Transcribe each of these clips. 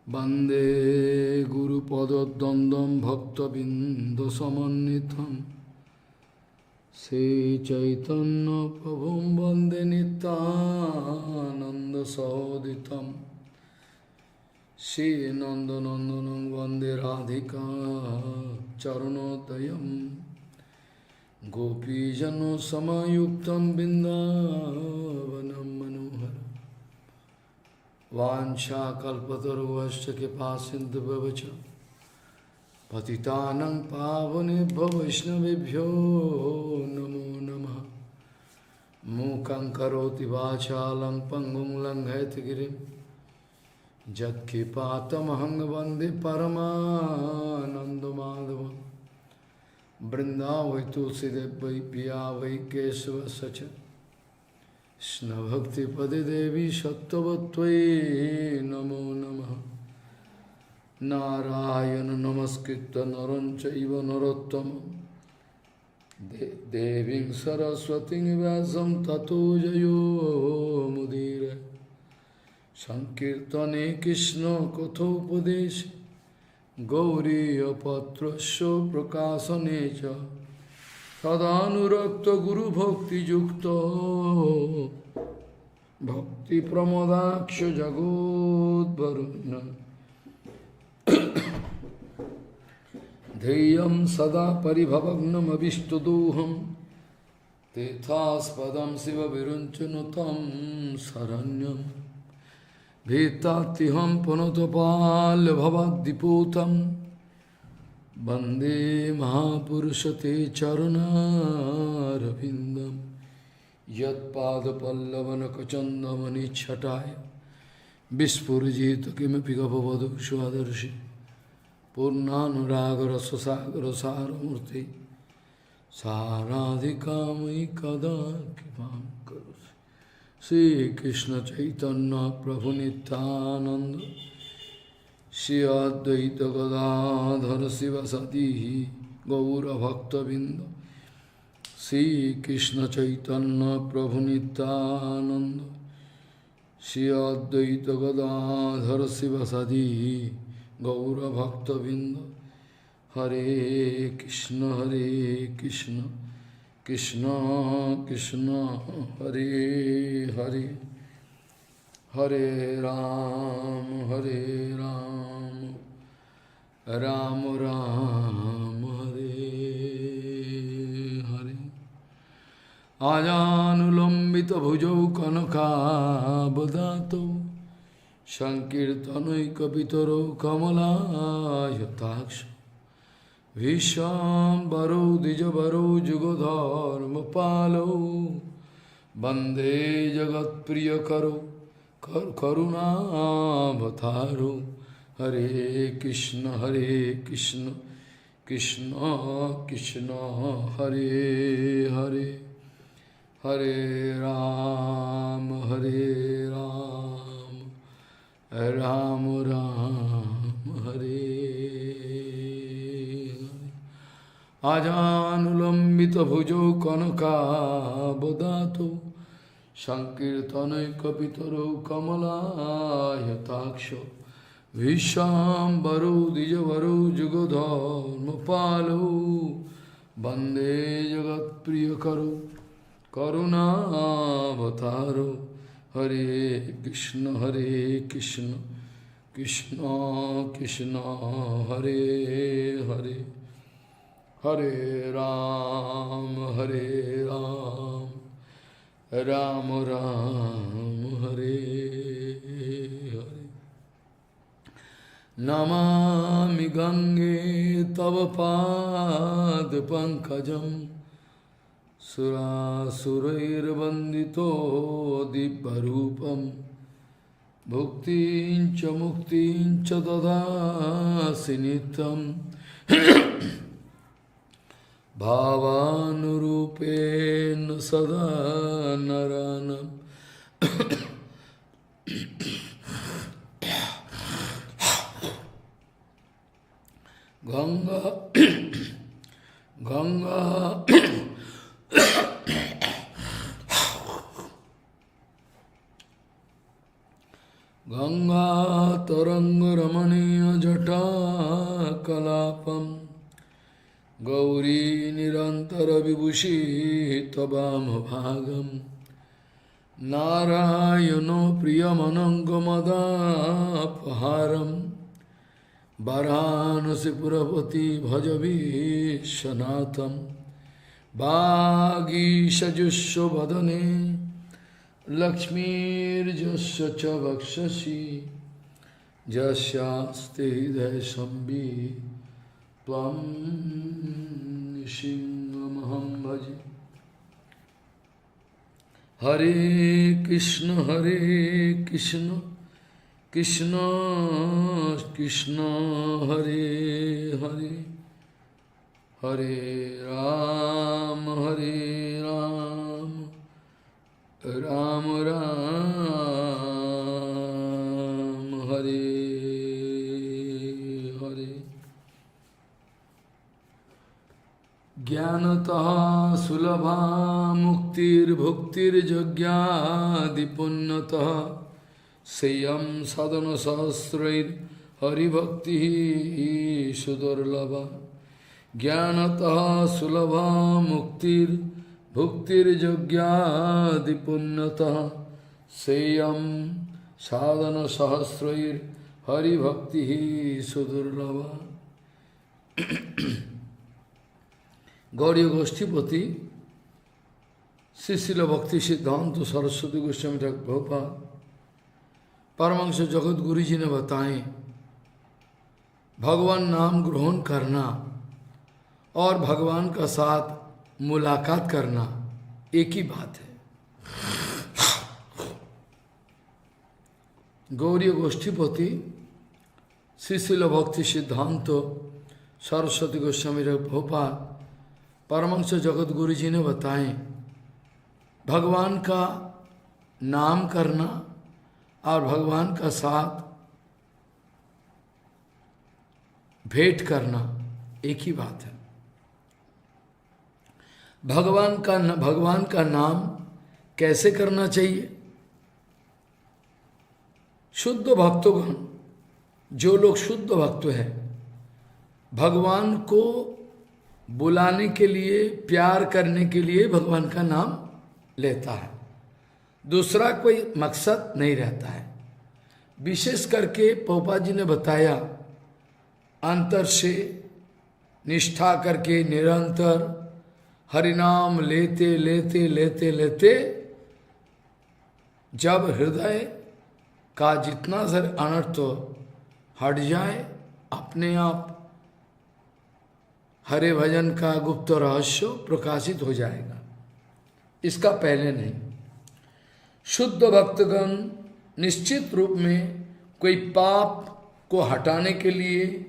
वंदे गुरुपदद्वन्द्वं भक्तबिन्दुसमन्वितं श्रीचैतन्यप्रभुं वन्दे नित्यानन्दसहोदितं श्रीनन्दनन्दनं वन्दे राधिका चरणोदयं गोपीजनसमायुक्तं बिन्दावनं मनोहरम् वाञ्छाकल्पतरुश्च कृपासिन्धुभ्यश्च पतितानां पावनेभ्यो वैष्णवेभ्यो नमो नमः। मूकं करोति वाचालं पङ्गुं लङ्घयति यत्कृपातमहं वन्दे परमानन्दमाधवं। वृन्दावै तुलसीदेव वै पिया वै केशवस्य च कृष्णभक्तिपदे देवी सत्त्ववत्त्वयि नमो नमः। नारायण नमस्कृत्य नरं चैव नरोत्तमं देवीं सरस्वतीं व्यासं ततो जयो मुदीरये। संकीर्तने कृष्ण कथोपदेशे गौरीयपत्रस्य प्रकाशने च सदानुरक्त गुरुभक्तियुक्तो भक्तिप्रमोदाक्ष जगोद्वरुण्य ध्येयं सदा परिभवग्नमभिष्टदोहं तीर्थास्पदं शिवविरञ्चनुतं शरण्यं भीतात्तिहं पुनतपाल्यभवद्दिपूतं वन्दे महापुरुषते चरणारविन्दं यत्पादपल्लवनखचन्दमनिच्छटाय विस्फुरिजित किमपि गपवधू स्वदर्शि पूर्णानुरागरससागरसारमूर्ति साराधिकामयि कदा कृपां करोषि। श्रीकृष्ण चैतन्य प्रभु नित्यानन्द श्री अद्वैत गदाधर शिवसदी गौरभक्तबिंद श्रीकृष्ण चैतन्य प्रभु नित्यानंद श्री अद्वैत गदाधर शिवसदी गौरभक्तबिंद। हरे कृष्ण कृष्ण कृष्ण हरे हरे हरे राम राम राम हरे हरे। आजानुलंबित भुजौ कनकाबदातो संकीर्तनैकपितरो कमलायताक्ष विश्वाम्बरो द्विजवरो जुगधर्मपालो वन्दे जगत्प्रियकरो करुणावतारो। हरे कृष्ण कृष्ण कृष्ण हरे हरे हरे राम राम राम हरे हरे। आजानुलंबित भुजौ कनकाबदातो संकीर्तनैकपितरो कमलायताक्ष विश्वाम्बरो द्विजवरो जुगधर्मपालो वन्दे जगत्प्रियकरो करुणावतारो। हरे कृष्ण कृष्ण कृष्ण हरे हरे हरे राम राम राम हरे हरे। नमामि गंगे तव पाद पंकजं सुरासुरैर्वन्दितो दिव्यरूपं भुक्तिं च मुक्तिं च ददासि नित्यं भावानुरूपेण सदा नरानं। गंगा गंगा गंगा तरंग रमणीयजटाकलापं गौरी निरन्तरविभूषी त्ववामभागं नारायणो प्रियमनङ्गमदापहारं वाराणसीपुरपति भज विश्वनाथं वागीशजुष्वदने लक्ष्मीर्यस्य च वक्षसि यस्यास्ते हृदय संवित् त्वं नृसिंहमहं भजे। हरे कृष्ण कृष्ण कृष्ण हरे हरे, हरे राम राम राम हरे हरे। ज्ञानतः सुलभा मुक्तिर्भुक्तिर्यज्ञादिपुण्यतः सेयं साधन सहस्रैर् हरिभक्ति सुदुर्लभा। ज्ञानतः सुलभा मुक्तिर्भुक्तिर्यज्ञादिपुण्यतः सेयं साधन सहस्रैर् हरिभक्ति सुदुर्लभा। गौड़ीय गोष्ठीपति श्री शिल भक्ति सिद्धांत सरस्वती गोस्वामी ठाकुर प्रभुपाद परमहंस जगत गुरु जी ने बताएं, भगवान नाम ग्रहण करना और भगवान का साथ मुलाकात करना एक ही बात है। गौड़ीय गोष्ठीपति श्री शिल भक्ति सिद्धांत सरस्वती गोस्वामी ठाकुर प्रभुपाद परमहंस जगत गुरु जी ने बताएं, भगवान का नाम करना और भगवान का साथ भेंट करना एक ही बात है। भगवान का नाम कैसे करना चाहिए? शुद्ध भक्तगण, जो लोग शुद्ध भक्त हैं, भगवान को बुलाने के लिए, प्यार करने के लिए भगवान का नाम लेता है, दूसरा कोई मकसद नहीं रहता है। विशेष करके पोपा जी ने बताया, अंतर से निष्ठा करके निरंतर हरिनाम लेते लेते लेते लेते जब हृदय का जितना सारे अनर्थ हट जाए, अपने आप हरे भजन का गुप्त रहस्य प्रकाशित हो जाएगा, इसका पहले नहीं। शुद्ध भक्तगण निश्चित रूप में कोई पाप को हटाने के लिए,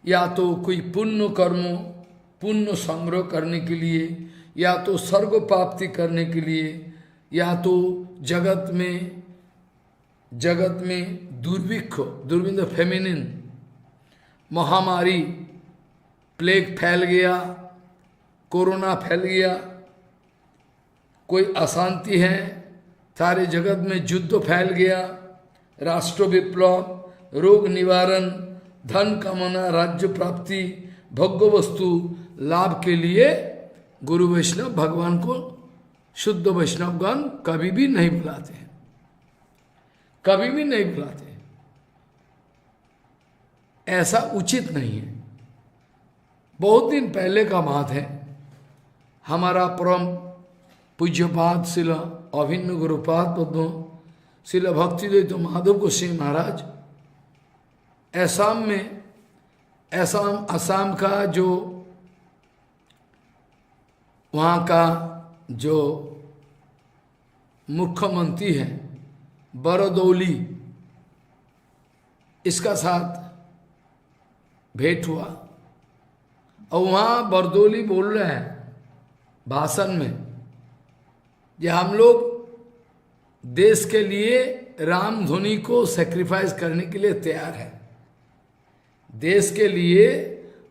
या तो कोई पुण्य कर्म पुण्य संग्रह करने के लिए, या तो स्वर्ग प्राप्ति करने के लिए, या तो जगत में दुर्भिक्ष फेमिनिन महामारी, प्लेग फैल गया, कोरोना फैल गया, कोई अशांति है, सारे जगत में युद्ध फैल गया, राष्ट्र विप्लव, रोग निवारण, धन कामना, राज्य प्राप्ति, भोग्य वस्तु लाभ के लिए गुरु वैष्णव भगवान को, शुद्ध वैष्णवगण कभी भी नहीं बुलाते हैं, कभी भी नहीं बुलाते हैं। ऐसा उचित नहीं है। बहुत दिन पहले का बात है, हमारा परम पूज्यपाद शिल अभिन्न गुरुपाद पद्म शिल भक्तिद्वैत माधव गोस्वामी महाराज असम का जो वहाँ का जो मुख्यमंत्री है बरदौली, इसका साथ भेंट हुआ, और वहाँ बरदौली बोल रहे हैं भाषण में, कि हम लोग देश के लिए राम धुनी को सैक्रिफाइस करने के लिए तैयार है। देश के लिए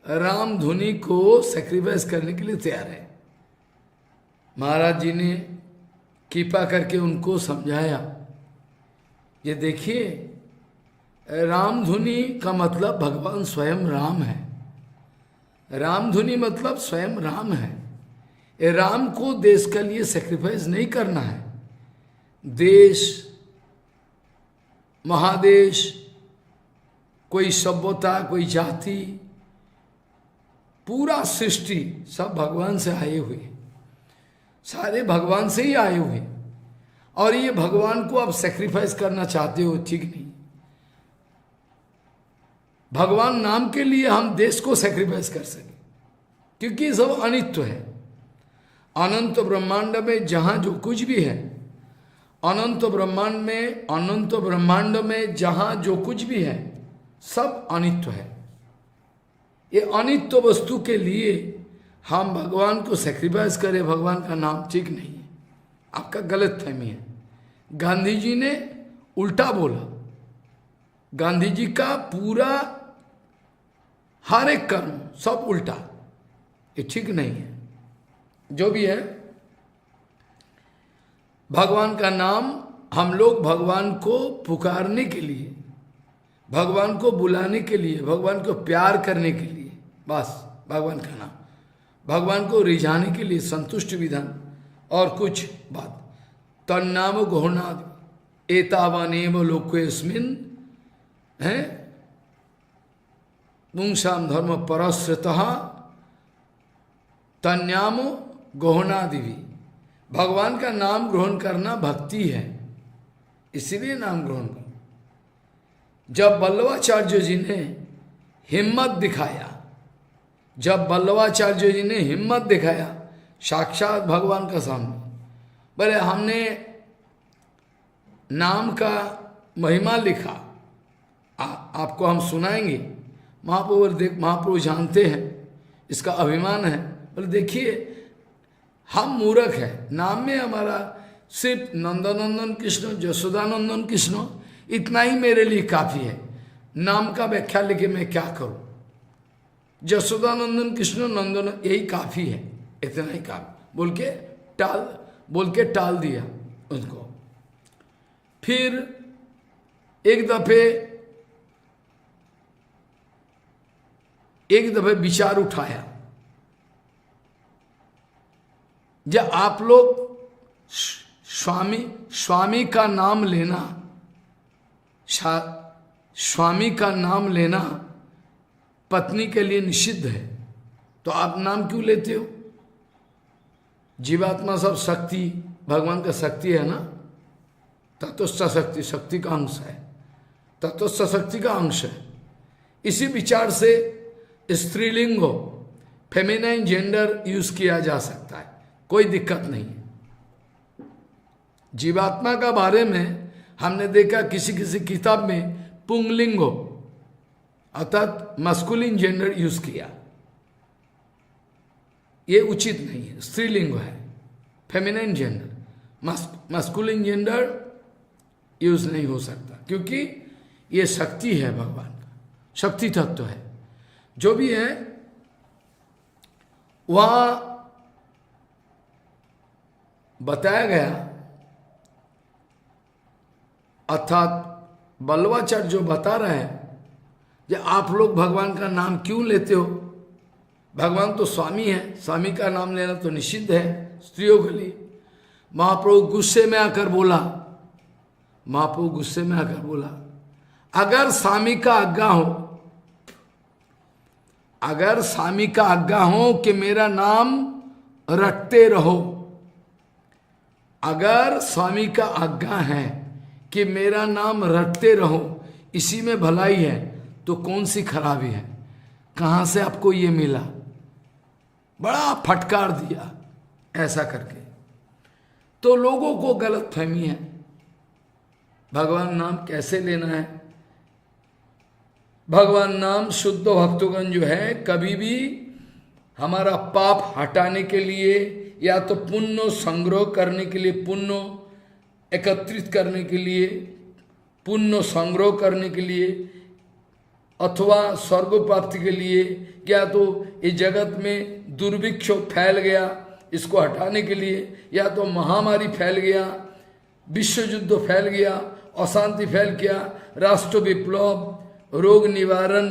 राम धुनी को सैक्रिफाइस करने के लिए तैयार है। महाराज जी ने कृपा करके उनको समझाया, ये देखिए रामधुनी का मतलब भगवान स्वयं राम है। रामधुनी मतलब स्वयं राम है। ये राम को देश के लिए सेक्रीफाइस नहीं करना है। देश, महादेश, कोई सभ्यता, कोई जाति, पूरा सृष्टि सब भगवान से आए हुए, सारे भगवान से ही आए हुए। और ये भगवान को आप सेक्रीफाइस करना चाहते हो, ठीक नहीं। भगवान नाम के लिए हम देश को सेक्रीफाइस कर सके, क्योंकि सब अनित्य है। अनंत ब्रह्मांड में जहां जो कुछ भी है, अनंत ब्रह्मांड में जहां जो कुछ भी है, सब अनित्य है। ये अनित्य वस्तु के लिए हम भगवान को सेक्रीफाइस करें, भगवान का नाम ठीक नहीं है, आपका गलत फहमी है। गांधी जी ने उल्टा बोला। गांधी जी का पूरा हर एक कर्म सब उल्टा, ये ठीक नहीं है। जो भी है, भगवान का नाम हम लोग भगवान को पुकारने के लिए, भगवान को बुलाने के लिए, भगवान को प्यार करने के लिए, बस भगवान का नाम, भगवान को रिझाने के लिए, संतुष्ट विधान और कुछ बात। तन्नाम गहनाद एतावानेव लोकेस्मिन है पुंसाम धर्म परश्रितः तन्याम गहनादिवी। भगवान का नाम ग्रहण करना भक्ति है, इसीलिए नाम ग्रहण कर। जब वल्लभाचार्य जी ने हिम्मत दिखाया, जब वल्लभाचार्य जी ने हिम्मत दिखाया साक्षात भगवान का सामने, बोले हमने नाम का महिमा लिखा, आपको हम सुनाएंगे। महाप्रभु जानते हैं, इसका अभिमान है। बोले देखिए हम मूर्ख है, नाम में हमारा सिर्फ नंदनंदन कृष्ण, यशोदानंदन कृष्ण, इतना ही मेरे लिए काफी है। नाम का व्याख्या लेके मैं क्या करूं? यशोदानंदन कृष्ण नंदन यही काफी है, इतना ही काफी बोल के टाल दिया उनको। फिर एक दफे विचार उठाया, जब आप लोग स्वामी का नाम लेना, स्वामी का नाम लेना पत्नी के लिए निषिद्ध है, तो आप नाम क्यों लेते हो? जीवात्मा सब शक्ति, भगवान का शक्ति है ना, तत्वस्थ शक्ति, शक्ति का अंश है, तत्वस्थ शक्ति का अंश है। इसी विचार से स्त्रीलिंग हो, फेमिनाइन जेंडर यूज किया जा सकता है, कोई दिक्कत नहीं है। जीवात्मा का बारे में हमने देखा किसी किसी किताब में पुंगलिंगो अर्थात मस्कुलिन जेंडर यूज किया, ये उचित नहीं है। स्त्रीलिंग है, feminine gender, masculine gender use नहीं हो सकता, क्योंकि ये शक्ति है, भगवान का शक्ति तत्व है। जो भी है वहां बताया गया, अर्थात वल्लभाचार्य जो बता रहे हैं कि आप लोग भगवान का नाम क्यों लेते हो? भगवान तो स्वामी है, स्वामी का नाम लेना तो निषिद्ध है स्त्रियों के लिए। महाप्रभु गुस्से में आकर बोला, महाप्रभु गुस्से में आकर बोला, अगर स्वामी का आज्ञा हो, अगर स्वामी का आज्ञा हो कि मेरा नाम रटते रहो, अगर स्वामी का आज्ञा है कि मेरा नाम रटते रहो, इसी में भलाई है, तो कौन सी खराबी है? कहां से आपको ये मिला? बड़ा फटकार दिया ऐसा करके। तो लोगों को गलत फहमी है, भगवान नाम कैसे लेना है। भगवान नाम शुद्ध भक्तगण जो है, कभी भी हमारा पाप हटाने के लिए, या तो पुण्य संग्रह करने के लिए, पुण्य एकत्रित करने के लिए, पुण्य संग्रह करने के लिए, अथवा स्वर्ग प्राप्ति के लिए, या तो इस जगत में दुर्भिक्ष फैल गया इसको हटाने के लिए, या तो महामारी फैल गया, विश्व युद्ध फैल गया अशांति फैल किया, राष्ट्र विप्लव, रोग निवारण,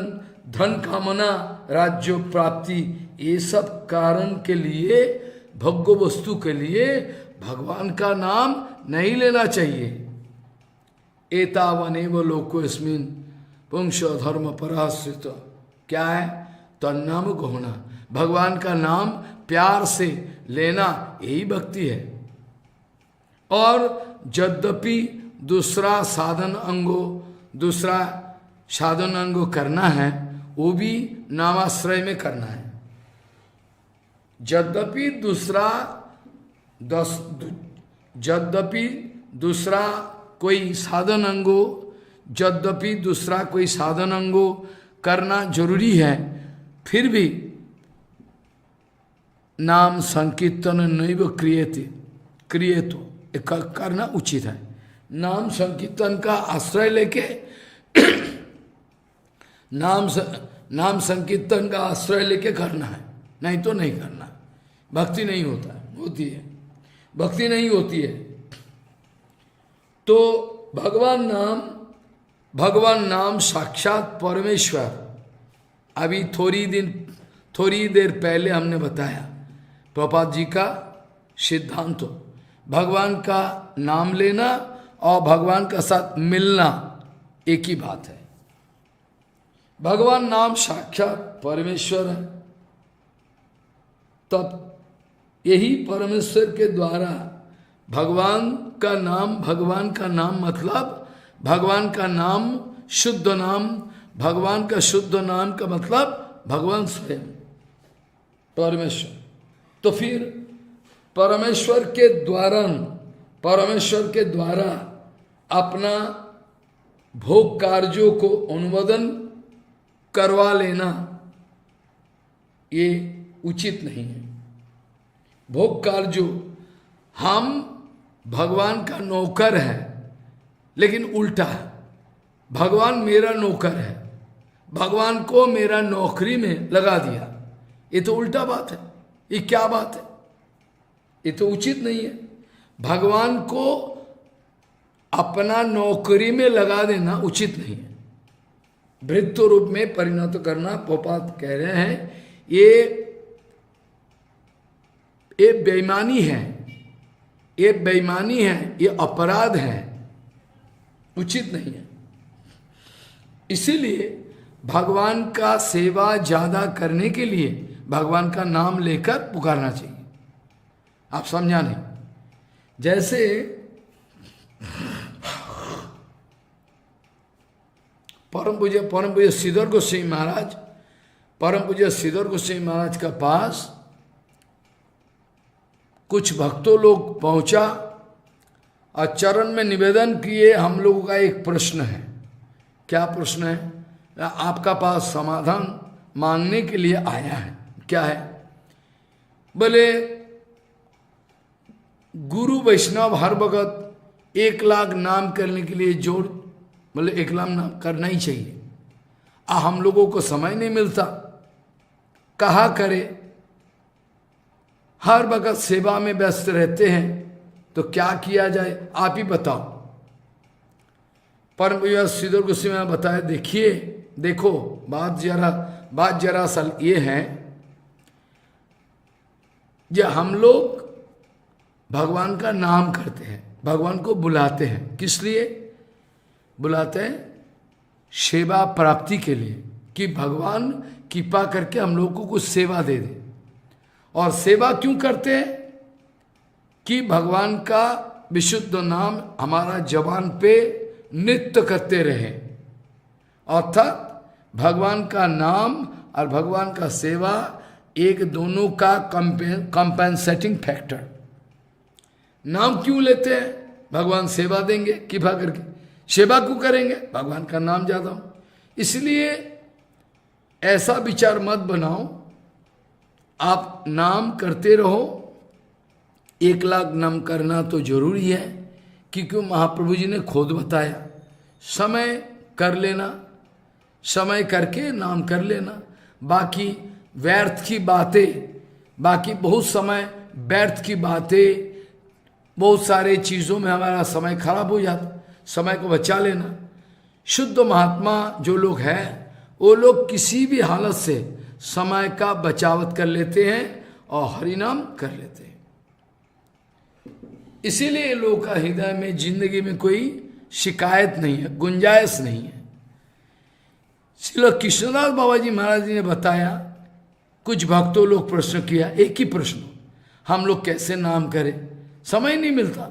धन कामना, राज्य प्राप्ति, ये सब कारण के लिए, भोग्य वस्तु के लिए भगवान का नाम नहीं लेना चाहिए। एतावनेव लोकोस्मिन् पुंस धर्म पराश्रित, क्या है? तन्नाम गहना, भगवान का नाम प्यार से लेना, यही भक्ति है। और यद्यपि दूसरा साधन अंगो करना है, वो भी नामाश्रय में करना है। यद्यपि दूसरा कोई साधन अंगो करना जरूरी है, फिर भी नाम संकीर्तन नैव क्रियेतो करना उचित है। नाम संकीर्तन का आश्रय लेके नाम संकीर्तन का आश्रय लेके करना है, नहीं तो नहीं करना। भक्ति नहीं होती है, भक्ति नहीं होती है। तो भगवान नाम साक्षात परमेश्वर। अभी थोड़ी देर पहले हमने बताया प्रभुपाद जी का सिद्धांत, भगवान का नाम लेना और भगवान का साथ मिलना एक ही बात है। भगवान नाम साक्षात परमेश्वर है, तब यही परमेश्वर के द्वारा भगवान का नाम मतलब भगवान का नाम शुद्ध नाम, भगवान का शुद्ध नाम का मतलब भगवान स्वयं परमेश्वर। तो फिर परमेश्वर के द्वारा अपना भोग कार्यों को अनुमोदन करवा लेना ये उचित नहीं है। भोग कार्यों, हम भगवान का नौकर है, लेकिन उल्टा है। भगवान मेरा नौकर है, भगवान को मेरा नौकरी में लगा दिया, ये तो उल्टा बात है। ये क्या बात है? ये तो उचित नहीं है। भगवान को अपना नौकरी में लगा देना उचित नहीं है। भृत्य रूप में परिणत करना, प्रभुपाद कह रहे हैं, ये बेईमानी है, ये अपराध है, उचित नहीं है। इसीलिए भगवान का सेवा ज्यादा करने के लिए भगवान का नाम लेकर पुकारना चाहिए। आप समझा नहीं? जैसे परम पूज्य श्रीधर गोस्वामी महाराज का पास कुछ भक्तों लोग पहुंचा और चरण में निवेदन किए, हम लोगों का एक प्रश्न है। क्या प्रश्न है? आपका पास समाधान मांगने के लिए आया है। क्या है? बोले गुरु वैष्णव हर वक्त 1 लाख नाम करने के लिए जोड़, बोले 1 लाख नाम करना ही चाहिए। हम लोगों को समय नहीं मिलता, कहा करे, हर वक्त सेवा में व्यस्त रहते हैं, तो क्या किया जाए? आप ही बताओ। परम पूज्य श्रीधर गोस्वामी बताया, देखो बात जरा सल ये है, जो हम लोग भगवान का नाम करते हैं, भगवान को बुलाते हैं, किस लिए बुलाते हैं? सेवा प्राप्ति के लिए, कि भगवान कृपा करके हम लोगों को कुछ सेवा दे दे। और सेवा क्यों करते हैं? कि भगवान का विशुद्ध नाम हमारा जबान पे नृत्य करते रहे। अर्थात भगवान का नाम और भगवान का सेवा एक दोनों का कंपेंसेटिंग फैक्टर। नाम क्यों लेते हैं? भगवान सेवा देंगे कृपा करके। सेवा क्यों करेंगे? भगवान का नाम ज्यादा हो। इसलिए ऐसा विचार मत बनाओ, आप नाम करते रहो। 1 लाख नाम करना तो जरूरी है, क्योंकि महाप्रभु जी ने खुद बताया, समय कर लेना, समय करके नाम कर लेना। बाकी व्यर्थ की बातें, बाकी बहुत समय व्यर्थ की बातें, बहुत सारे चीज़ों में हमारा समय खराब हो जाता। समय को बचा लेना। शुद्ध महात्मा जो लोग हैं वो लोग किसी भी हालत से समय का बचावत कर लेते हैं और हरिनाम कर लेते हैं। इसीलिए लोगों का हृदय में जिंदगी में कोई शिकायत नहीं है, गुंजाइश नहीं है। श्रील कृष्णदास बाबा जी महाराज जी ने बताया, कुछ भक्तों लोग प्रश्न किया, एक ही प्रश्न, हम लोग कैसे नाम करें, समय नहीं मिलता,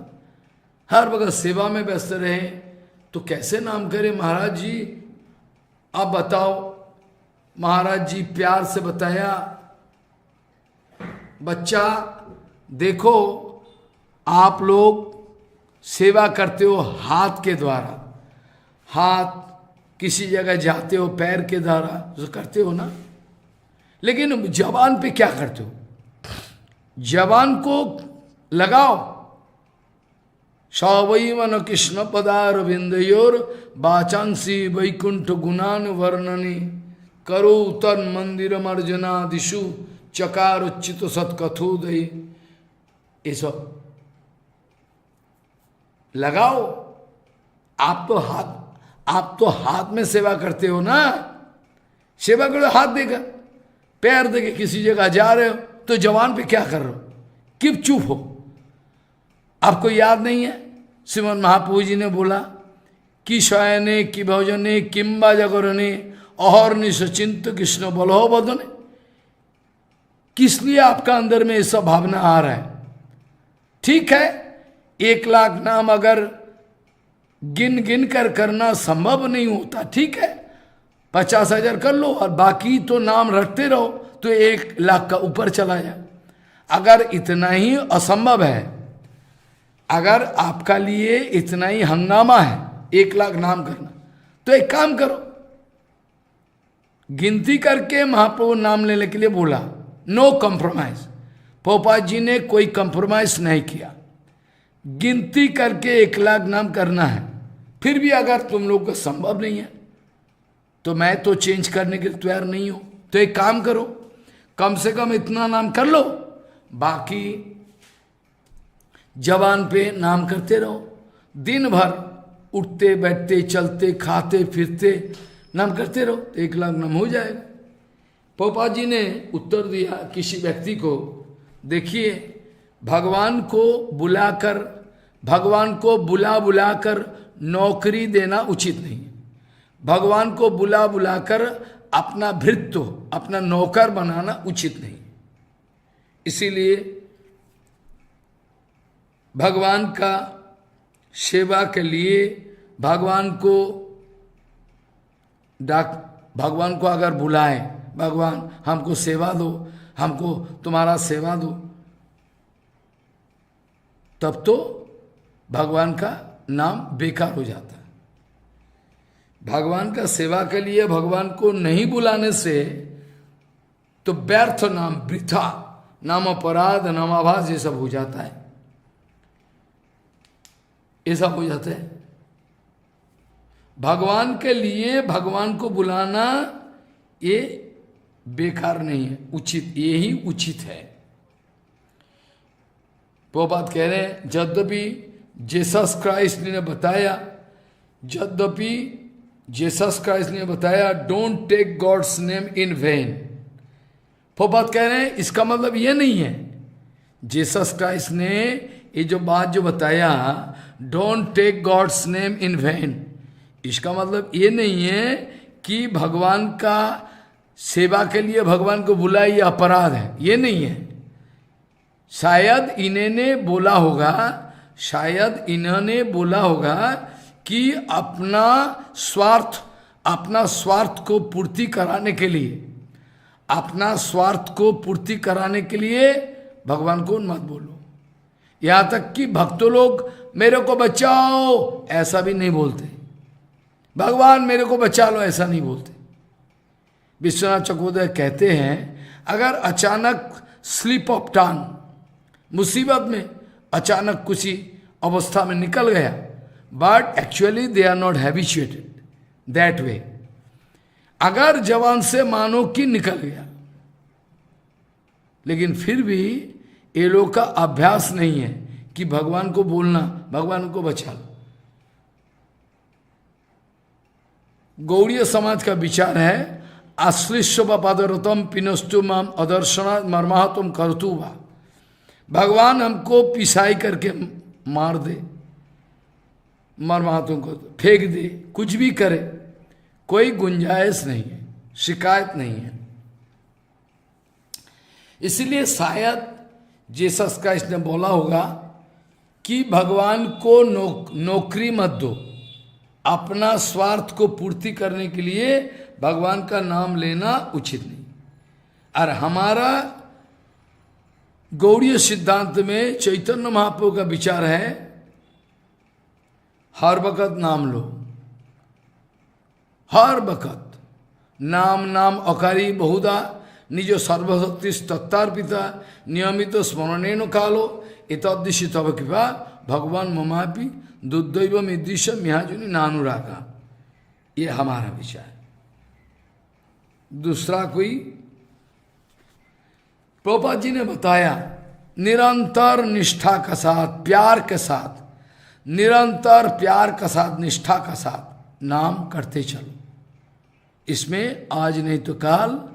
हर वक्त सेवा में व्यस्त रहे, तो कैसे नाम करें महाराज जी, आप बताओ। महाराज जी प्यार से बताया, बच्चा देखो आप लोग सेवा करते हो हाथ के द्वारा, हाथ किसी जगह जाते हो पैर के द्वारा तो करते हो ना, लेकिन जबान पे क्या करते हो, जबान को लगाओ। सवई मन कृष्ण पदारविंदयोर वाचांसी वैकुंठ गुणान वर्णनी करो तन मंदिर मर्जना दिशु चकार उच्चित सत्कथोदय, ये सब लगाओ। आप तो हाथ में सेवा करते हो ना, सेवा करो हाथ देकर, पैर देके किसी जगह जा रहे हो तो जवान पे क्या कर रहे हो, क्यों चुप हो, आपको याद नहीं है। श्रीमद् महाप्रभु जी ने बोला कि शयने कि भोजने किंबा जगरने अहर्निश चिंत कृष्ण बलहो बदने, किस लिए आपका अंदर में ये सब भावना आ रहा है। ठीक है, 1,00,000 नाम अगर गिन गिन कर करना संभव नहीं होता, ठीक है 50,000 कर लो और बाकी तो नाम रटते रहो तो 1,00,000 का ऊपर चला जाए। अगर इतना ही असंभव है, अगर आपका लिए इतना ही हंगामा है 1,00,000 नाम करना, तो एक काम करो, गिनती करके महाप्रभु नाम लेने के लिए बोला, नो कॉम्प्रोमाइज। पोपा जी ने कोई कॉम्प्रोमाइज नहीं किया, गिनती करके 1,00,000 नाम करना है। फिर भी अगर तुम लोग को संभव नहीं है तो मैं तो चेंज करने के लिए तैयार नहीं हूं, तो एक काम करो, कम से कम इतना नाम कर लो, बाकी जबान पे नाम करते रहो, दिन भर उठते बैठते चलते खाते फिरते नाम करते रहो, 1,00,000 नाम हो जाएगा। पोपा जी ने उत्तर दिया किसी व्यक्ति को, देखिए भगवान को बुलाकर, भगवान को बुलाकर नौकरी देना उचित नहीं है। भगवान को बुलाकर अपना भृत्य, अपना नौकर बनाना उचित नहीं। इसीलिए भगवान का सेवा के लिए भगवान को अगर बुलाए, भगवान हमको सेवा दो, हमको तुम्हारा सेवा दो, तब तो भगवान का नाम बेकार हो जाता है। भगवान का सेवा के लिए भगवान को नहीं बुलाने से तो व्यर्थ नाम, वृथा नाम, अपराध, नामाभास ये सब हो जाता है, ये सब हो जाता है। भगवान के लिए भगवान को बुलाना ये बेकार नहीं है, उचित, ये ही उचित है। वो बात कह रहे हैं, यद्यपि जीसस क्राइस्ट ने बताया, यद्यपि जीसस क्राइस्ट ने बताया don't take God's name in vain. वो बात कह रहे हैं इसका मतलब ये नहीं है, जीसस क्राइस्ट ने ये जो बात जो बताया don't take God's name in vain, इसका मतलब ये नहीं है कि भगवान का सेवा के लिए भगवान को बुलाए ये अपराध है, ये नहीं है। शायद इन्होंने बोला होगा, शायद इन्होंने बोला होगा कि अपना स्वार्थ को पूर्ति कराने के लिए, अपना स्वार्थ को पूर्ति कराने के लिए भगवान को मत बोलो। यहाँ तक कि भक्तों लोग मेरे को बचाओ ऐसा भी नहीं बोलते, भगवान मेरे को बचा लो ऐसा नहीं बोलते। विश्वनाथ चकोदय कहते हैं अगर अचानक स्लिप ऑफ टंग, मुसीबत में अचानक कुछ अवस्था में निकल गया, but actually they are not habituated that way. अगर जवान से मानो कि निकल गया, लेकिन फिर भी ये लोग का अभ्यास नहीं है कि भगवान को बोलना, भगवान को बचा लो। गौड़ीय समाज का विचार है, आश्लिष्य पादरतम पिनस्तु माम अदर्शना मर्माहतम करतुवा। भगवान हमको पिसाई करके मार दे, मर्माहतों को फेंक दे, कुछ भी करे, कोई गुंजाइश नहीं है, शिकायत नहीं है। इसलिए शायद जीसस क्राइस्ट ने बोला होगा कि भगवान को नौकरी मत दो, अपना स्वार्थ को पूर्ति करने के लिए भगवान का नाम लेना उचित नहीं। और हमारा गौड़ीय सिद्धांत में चैतन्य महाप्रभु का विचार है, हर वक़्त नाम लो, हर वक़्त नाम नाम अकारी बहुधा निज सर्वशक्ति तत्तार्पिता नियमित स्मरणेन कालो एतद्दिशि तव कृपा भगवान ममापि दुर्दैव मिदृश मिहाजुनि नानुरागा। ये हमारा विचार। दूसरा कोई प्रभुपाद जी ने बताया, निरंतर निष्ठा के साथ, प्यार के साथ, निरंतर प्यार के साथ, निष्ठा के साथ नाम करते चलो। इसमें आज नहीं तो काल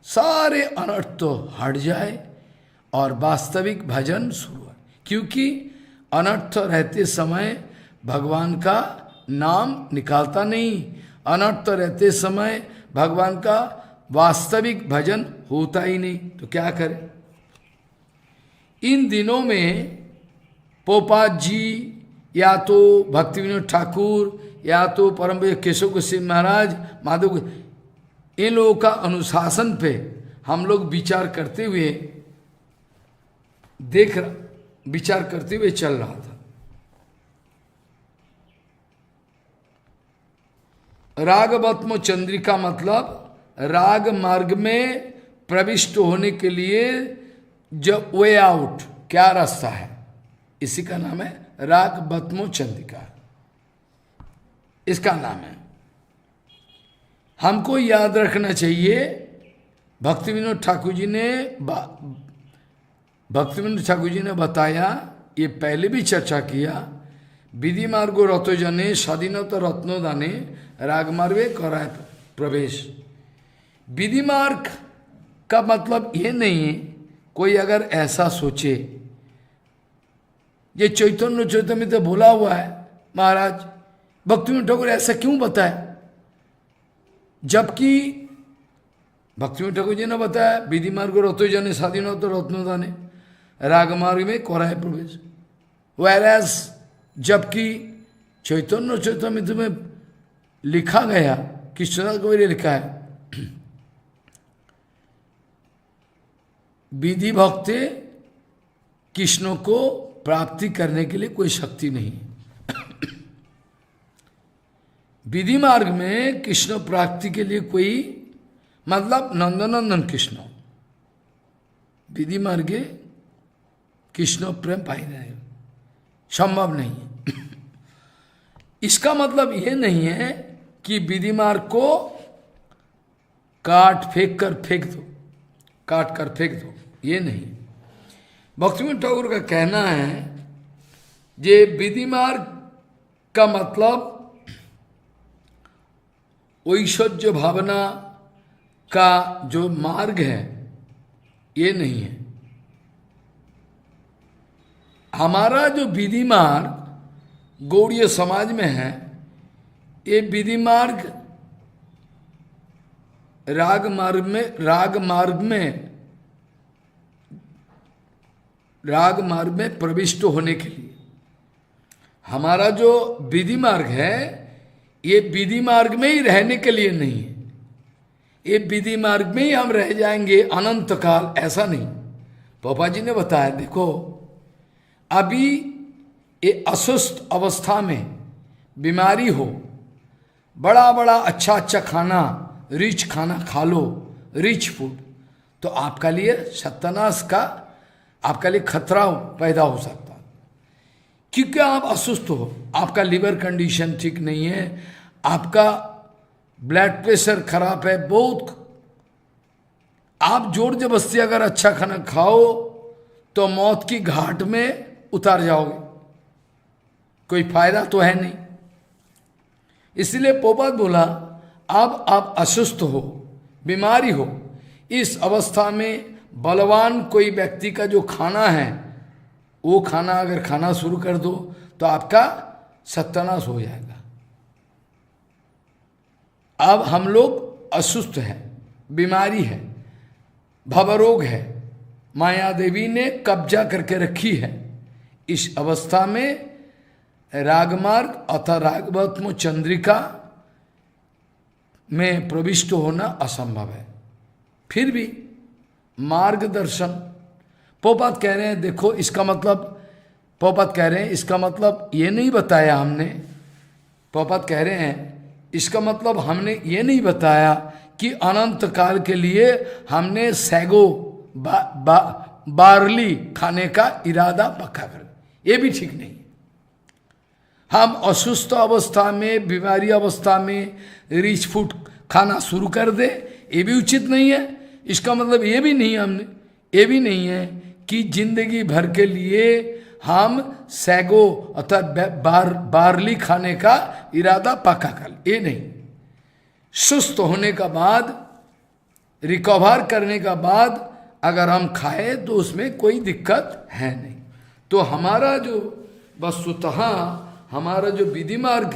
सारे अनर्थ तो हट जाए और वास्तविक भजन शुरू है। क्योंकि अनर्थ रहते समय भगवान का नाम निकालता नहीं, अनर्थ रहते समय भगवान का वास्तविक भजन होता ही नहीं, तो क्या करें। इन दिनों में पोपात जी या तो भक्ति विनोद ठाकुर या तो परम केशव गोस्वामी महाराज, माधव, इन लोगों का अनुशासन पे हम लोग विचार करते हुए विचार करते हुए चल रहा था। रागवत्म चंद्रिका मतलब राग मार्ग में प्रविष्ट होने के लिए जो वे आउट, क्या रास्ता है, इसी का नाम है रागवत्म चंद्रिका, इसका नाम है। हमको याद रखना चाहिए, भक्ति विनोद ठाकुर जी ने बताया, ये पहले भी चर्चा किया, विधि मार्गो रतोजने स्वाधीनता रत्नोदाने रागमार्गे कराए प्रवेश। विधि मार्ग का मतलब ये नहीं है, कोई अगर ऐसा सोचे, ये चैतन्य चैतन्य तो बोला हुआ है महाराज, भक्ति विनोद ठाकुर ऐसा क्यों बताया, जबकि भक्ति विनोद ठाकुर जी ने बताया विधि मार्ग रतोजने स्वाधीनता रत्नोदाने रागमार्ग में कराए प्रवेश। वैराज जबकि चैतन्य चैतन्य में लिखा गया, कृष्णदास कबीर ने लिखा है, विधि भक्त कृष्ण को प्राप्ति करने के लिए कोई शक्ति नहीं। विधि मार्ग में कृष्ण प्राप्ति के लिए कोई, मतलब नंदनंदन कृष्ण, विधि मार्ग कृष्ण प्रेम पाई नहीं, संभव नहीं है। इसका मतलब यह नहीं है कि विधि मार्ग को काट कर फेंक दो, ये नहीं। भक्ति विनोद ठाकुर का कहना है, ये विधि मार्ग का मतलब ऐश्वर्य भावना का जो मार्ग है, ये नहीं है। हमारा जो विधि मार्ग गौड़ीय समाज में है, ये विधि मार्ग राग मार्ग में प्रविष्ट होने के लिए हमारा जो विधि मार्ग है, ये विधि मार्ग में ही रहने के लिए नहीं है। ये विधि मार्ग में ही हम रह जाएंगे अनंत काल, ऐसा नहीं। पापा जी ने बताया, देखो अभी ये अस्वस्थ अवस्था में बीमारी हो, बड़ा बड़ा अच्छा खाना, रिच खाना खा लो, रिच फूड, तो आपका लिए सत्यानाश का, आपका लिए खतरा पैदा हो सकता, क्योंकि आप अस्वस्थ हो, आपका लिवर कंडीशन ठीक नहीं है, आपका ब्लड प्रेशर खराब है बहुत, आप जोर जबरदस्ती अगर अच्छा खाना खाओ तो मौत की घाट में उतार जाओगे, कोई फायदा तो है नहीं। इसलिए पोपत बोला, अब आप अस्वस्थ हो, बीमारी हो, इस अवस्था में बलवान कोई व्यक्ति का जो खाना है, वो खाना अगर खाना शुरू कर दो तो आपका सत्यानाश हो जाएगा। अब हम लोग असुस्थ हैं, बीमारी है, भवरोग है, माया देवी ने कब्जा करके रखी है। इस अवस्था में रागमार्ग अथवा रागवत्म चंद्रिका में प्रविष्ट होना असंभव है। फिर भी मार्गदर्शन, पोपात कह रहे हैं, देखो इसका मतलब, पोपात कह रहे हैं इसका मतलब ये नहीं बताया हमने, पोपात कह रहे हैं इसका मतलब हमने ये नहीं बताया कि अनंत काल के लिए हमने सैगो बार्ली खाने का इरादा पक्का कर, ये भी ठीक नहीं। हम असुस्थ अवस्था में, बीमारी अवस्था में रिच फूड खाना शुरू कर दे, ये भी उचित नहीं है। इसका मतलब ये भी नहीं, हमने ये भी नहीं है कि जिंदगी भर के लिए हम सैगो अर्थात बार्ली खाने का इरादा पक्का कर, ये नहीं। सुस्त होने का बाद, रिकवर करने का बाद अगर हम खाए तो उसमें कोई दिक्कत है नहीं। तो हमारा जो वस्तुतः हमारा जो विधि मार्ग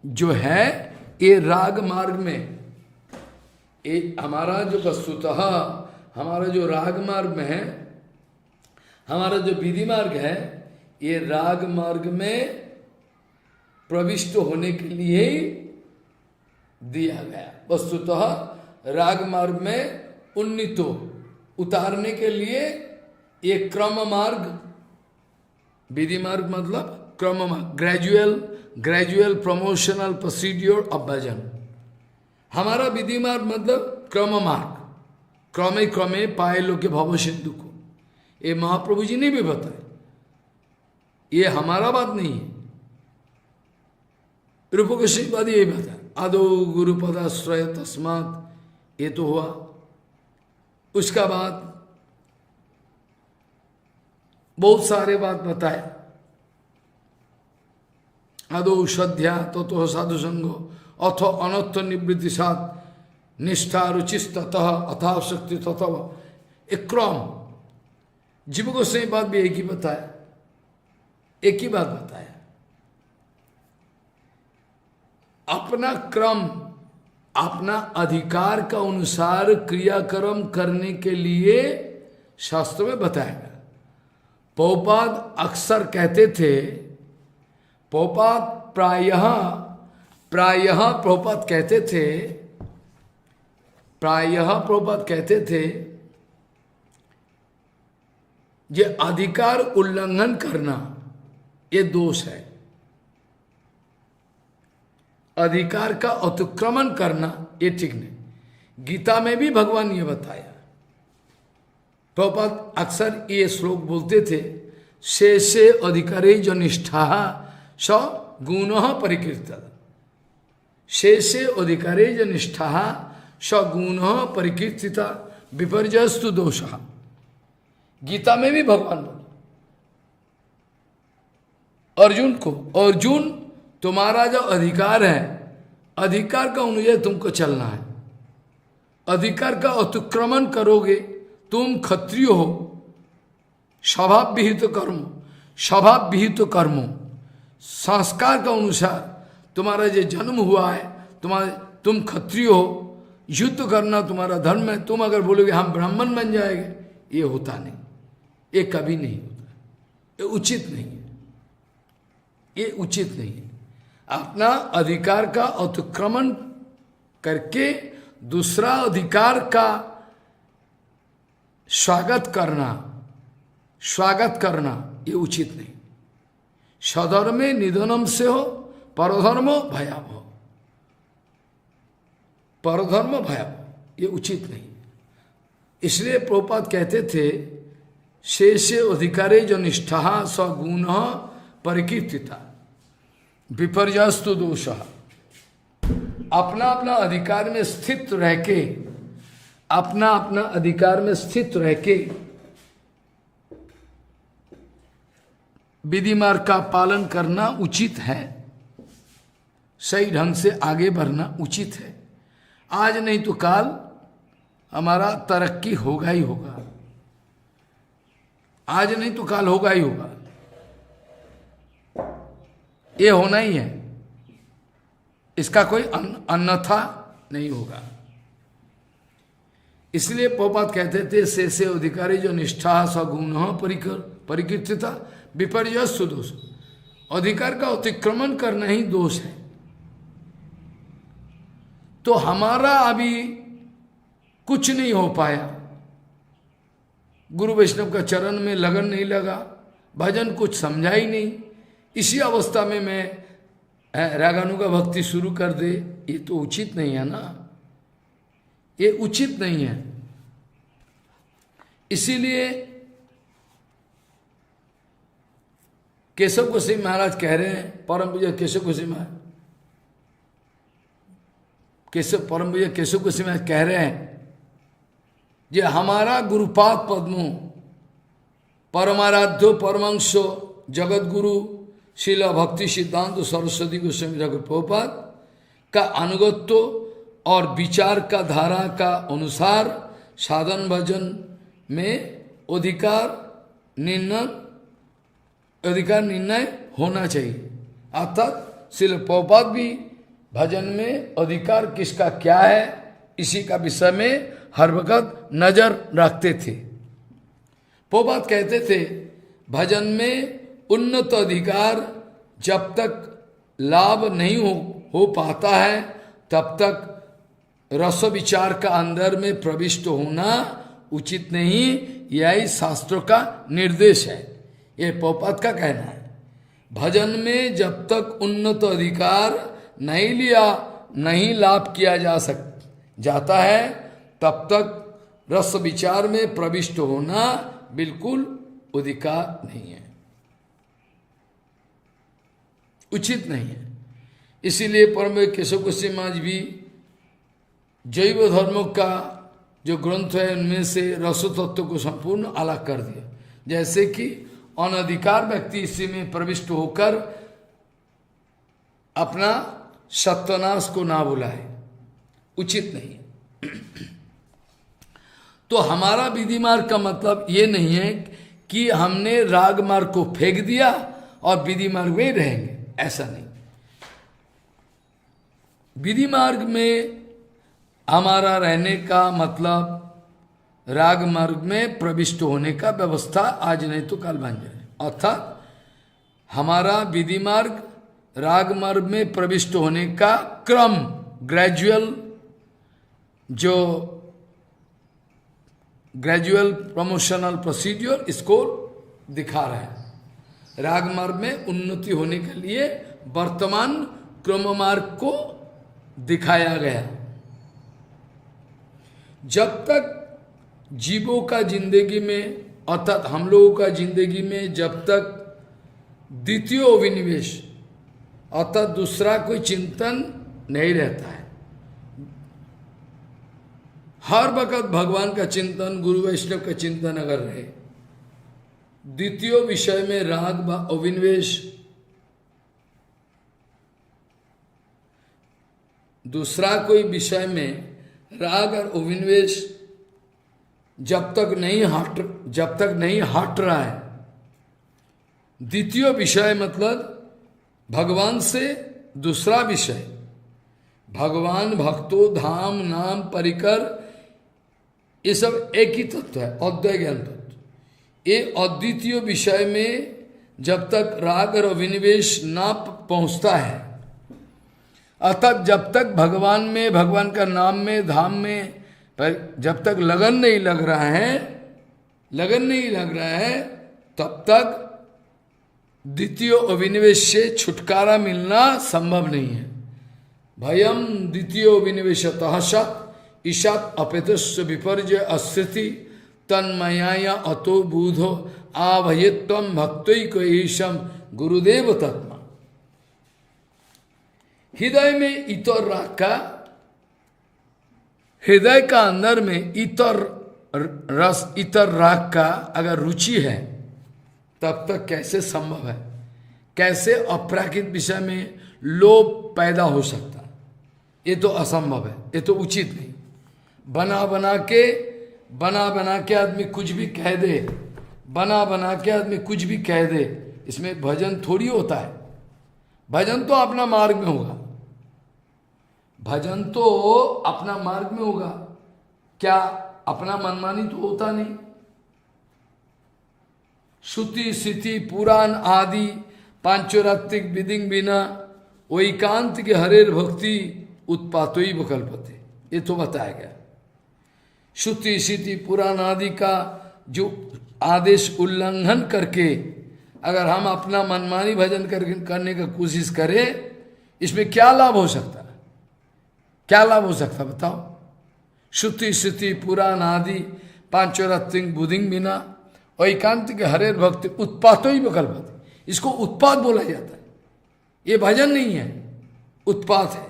जो है, ये राग मार्ग में, ये हमारा जो वस्तुतः हमारा जो राग मार्ग में है, हमारा जो विधि मार्ग है, ये राग मार्ग में प्रविष्ट होने के लिए ही दिया गया। वस्तुतः राग मार्ग में उन्नीतो उतारने के लिए ये क्रम मार्ग, विधि मार्ग मतलब क्रम मार्ग, ग्रेजुअल प्रमोशनल प्रोसीड्योर ऑफ भजन। हमारा विधि मार्ग मतलब क्रम मार्ग, क्रमे क्रमे पाए लो के भव सिंधु को, ये महाप्रभु जी ने भी बताया, ये हमारा बात नहीं है। रूप गोस्वामी बाद यही बताया, आदो गुरुपदाश्रय तस्मात, ये तो हुआ। उसका बाद बहुत सारे बात बताए, आदो श्रद्धा तो साधु संगो अथो अनत्व निवृत्ति साथ निष्ठा रुचिस्तः अथा शक्ति तथव, एक क्रम। जीव गोस्वामी बात भी एक ही बताया, एक ही बात बताया। अपना क्रम, अपना अधिकार का अनुसार क्रियाक्रम करने के लिए शास्त्र में बताया गया। पौपाद अक्सर कहते थे, पौपाद प्रायः प्रभुपाद कहते थे, प्रायः प्रभुपाद कहते थे, ये अधिकार उल्लंघन करना ये दोष है, अधिकार का अतिक्रमण करना ये ठीक नहीं। गीता में भी भगवान ये बताया। प्रभुपाद अक्सर ये श्लोक बोलते थे, शेषे अधिकारे जो निष्ठा स गुण परिकीर्तन, शेषे अधिकारे जो निष्ठा स गुण परिकीर्तिता विपर्यस्तु दोष। गीता में भी भगवान बोले अर्जुन को, अर्जुन तुम्हारा जो अधिकार है, अधिकार का अनुसार तुमको चलना है। अधिकार का अतिक्रमण करोगे, तुम क्षत्रिय हो, स्वभाव विहित कर्म, स्वभाव विहित कर्म, संस्कार का अनुसार तुम्हारा जो जन्म हुआ है, तुम क्षत्रिय हो, युद्ध करना तुम्हारा धर्म है। तुम अगर बोलोगे हम ब्राह्मण बन जाएंगे, ये होता नहीं, ये कभी नहीं होता, ये उचित नहीं है, ये उचित नहीं है। अपना अधिकार का अतिक्रमण करके दूसरा अधिकार का स्वागत करना ये उचित नहीं। स्वधर्मे निधनम से हो परधर्मो भयावह, परधर्म भयावह, ये उचित नहीं। इसलिए प्रभुपाद कहते थे, शेषे अधिकारे जो निष्ठा सगुण परिकीर्तिता विपर्यस्तु दोष। अपना अपना अधिकार में स्थित रह के, अपना अपना अधिकार में स्थित रह के विधि मार्ग का पालन करना उचित है, सही ढंग से आगे बढ़ना उचित है। आज नहीं तो काल हमारा तरक्की होगा ही होगा, आज नहीं तो काल होगा ही होगा, ये होना ही है, इसका कोई अन्यथा नहीं होगा। इसलिए प्रभुपाद कहते थे शेषे अधिकारी जो निष्ठा सगुण परिकीर्तिता विपर्य सुदोष, अधिकार का अतिक्रमण करना ही दोष है। तो हमारा अभी कुछ नहीं हो पाया, गुरु वैष्णव का चरण में लगन नहीं लगा, भजन कुछ समझा ही नहीं, इसी अवस्था में मैं रागानुगा भक्ति शुरू कर दे, ये तो उचित नहीं है ना, ये उचित नहीं है। इसीलिए केशव गोस्वामी महाराज कह रहे हैं, परम पूज्य केशव गोस्वामी महाराज, परम पूज्य केशव गोस्वामी महाराज कह रहे हैं जे हमारा गुरुपाद पद्मों परमाराध्यो परमंशो जगत गुरु श्रील भक्ति सिद्धांत सरस्वती गोस्वामी ठाकुर प्रभुपाद का अनुगत्य और विचार का धारा का अनुसार साधन भजन में अधिकार निर्णय होना चाहिए। अर्थात श्रील प्रभुपाद भी भजन में अधिकार किसका क्या है, इसी का विषय में हर वक्त नजर रखते थे। प्रभुपाद कहते थे भजन में उन्नत अधिकार जब तक लाभ नहीं हो पाता है तब तक रस विचार का अंदर में प्रविष्ट होना उचित नहीं, यही शास्त्रों का निर्देश है, ये प्रभुपाद का कहना है। भजन में जब तक उन्नत अधिकार नहीं लाभ किया जाता है तब तक रस विचार में प्रविष्ट होना बिल्कुल अधिकार नहीं है, उचित नहीं है। इसीलिए परम केशव गोस्वामी महाराज भी जैव धर्मों का जो ग्रंथ है उनमें से रस तत्व को संपूर्ण अलग कर दिया, जैसे कि अनधिकार व्यक्ति इसी में प्रविष्ट होकर अपना सत्यानाश को ना बुलाए, उचित नहीं। तो हमारा विधि मार्ग का मतलब ये नहीं है कि हमने राग मार्ग को फेंक दिया और विधि मार्ग में रहेंगे, ऐसा नहीं। विधि मार्ग में हमारा रहने का मतलब राग मार्ग में प्रविष्ट होने का व्यवस्था आज नहीं तो कल बन जाए, अर्थात हमारा विधि मार्ग राग मार्ग में प्रविष्ट होने का क्रम ग्रेजुअल प्रमोशनल प्रोसीड्योर इसको दिखा रहा है। राग मार्ग में उन्नति होने के लिए वर्तमान क्रम मार्ग को दिखाया गया। जब तक जीवों का जिंदगी में अर्थात हम लोगों का जिंदगी में जब तक द्वितीय अभिनिवेश अर्थात दूसरा कोई चिंतन नहीं रहता है, हर वक्त भगवान का चिंतन गुरु वैष्णव का चिंतन अगर रहे, द्वितीय विषय में राग व अभिनिवेश, दूसरा कोई विषय में राग और अभिनिवेश जब तक नहीं हट रहा है, द्वितीय विषय मतलब भगवान से दूसरा विषय, भगवान भक्तों धाम नाम परिकर, ये सब एक ही तत्व है, अद्वैत ज्ञान तत्व। ये अद्वितीय विषय में जब तक राग और अभिनिवेश ना पहुंचता है, अर्थात जब तक भगवान में भगवान का नाम में धाम में पर जब तक लगन नहीं लग रहा है तब तक द्वितीय अभिनिवेश से छुटकारा मिलना संभव नहीं है। भयम द्वितीय अभिनिवेशतः सत् ईशात अपेतस्य विपर्य अस्थिति तन्मयाया अतो बूधो आवहित्वम भक्तैक ईशम गुरुदेव तत्मा। हृदय में इतर राग का, हृदय का अंदर में इतर रस इतर राग का अगर रुचि है तब तक कैसे संभव है, कैसे अपराकृत विषय में लोभ पैदा हो सकता, ये तो असंभव है, ये तो उचित नहीं। बना बना के आदमी कुछ भी कह दे, बना बना के आदमी कुछ भी कह दे, इसमें भजन थोड़ी होता है। भजन तो अपना मार्ग में होगा, भजन तो अपना मार्ग में होगा, क्या अपना मनमानी तो होता नहीं। श्रुति स्थिति पुराण आदि पांचोरात्रिक विधिंग बिना वैकांत के हरेर भक्ति उत्पातोई कल्पते, ये तो बताया गया। श्रुति स्थिति पुराण आदि का जो आदेश उल्लंघन करके अगर हम अपना मनमानी भजन करने का कोशिश करें, इसमें क्या लाभ हो सकता है? क्या लाभ हो सकता है बताओ? श्रुति स्थिति पुराण आदि पांचोरात्रिक बुधिंग बिना एकांत के हरेर भक्ति उत्पातो ही विकल्पते, इसको उत्पात बोला जाता है। ये भजन नहीं है, उत्पात है।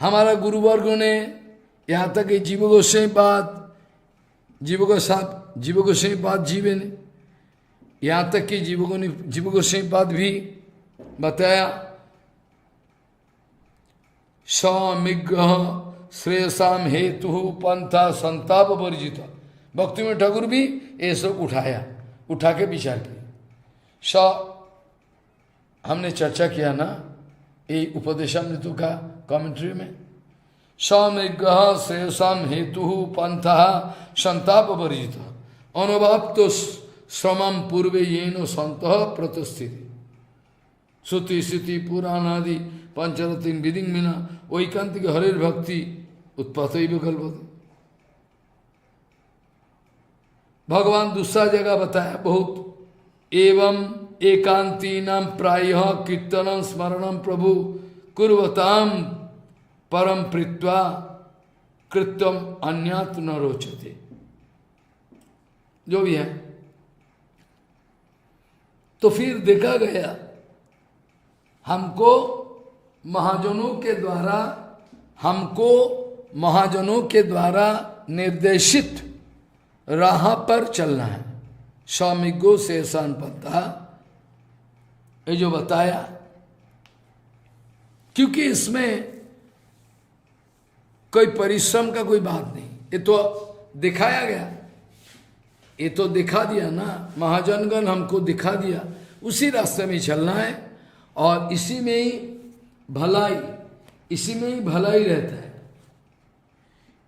हमारा गुरुवर्गों ने यहाँ तक कि जीव गोस्वामी पाद जीवे ने, यहाँ तक कि जीव गोस्वामी पाद भी बताया, समिग्रह श्रेयसाम हेतु पंथा संताप वर्जित। भक्ति में ठाकुर भी ये सब उठा के विचार किया। हमने चर्चा किया ना ये उपदेशामृतों का कमेंट्री में, समिग्रह श्रेयसाम हेतु पंथा संताप वर्जित अनुभाप्तो श्रमम पूर्वे येनो संत प्रतिष्ठित। श्रुति स्थिति पुराण आदि पंचरतिम विधिंग बिना वैकांतिक हरेर भक्ति उत्पात ही विकल्प। भगवान दूसरा जगह बताया बहुत, एवं एकांती नाम प्रायः कीर्तनम स्मरणम प्रभु कुर्वताम परम प्रीत्वा कृत्यम अन्यत न रोचते। जो भी है, तो फिर देखा गया हमको महाजनों के द्वारा निर्देशित राह पर चलना है। स्वामिगो शेषान पता ये जो बताया, क्योंकि इसमें कोई परिश्रम का कोई बात नहीं, ये तो दिखाया गया, ये तो दिखा दिया ना, महाजनगण हमको दिखा दिया, उसी रास्ते में चलना है और इसी में ही भलाई रहता है,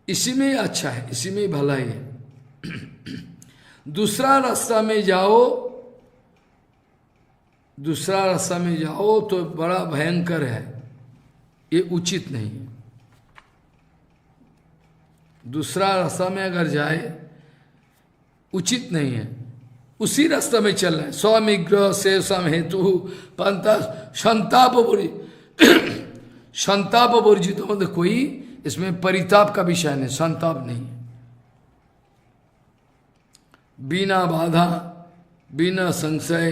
इसी में ही अच्छा है, इसी में ही भलाई है। दूसरा रास्ता में जाओ तो बड़ा भयंकर है, ये उचित नहीं है। दूसरा रास्ता में अगर जाए उचित नहीं है, उसी रास्ता में चल रहा है। स्वमिग्रह से सम हेतु पंथा संताप वर्जित, मतलब कोई इसमें परिताप का विषय नहीं, संताप नहीं है। बिना बाधा बिना संशय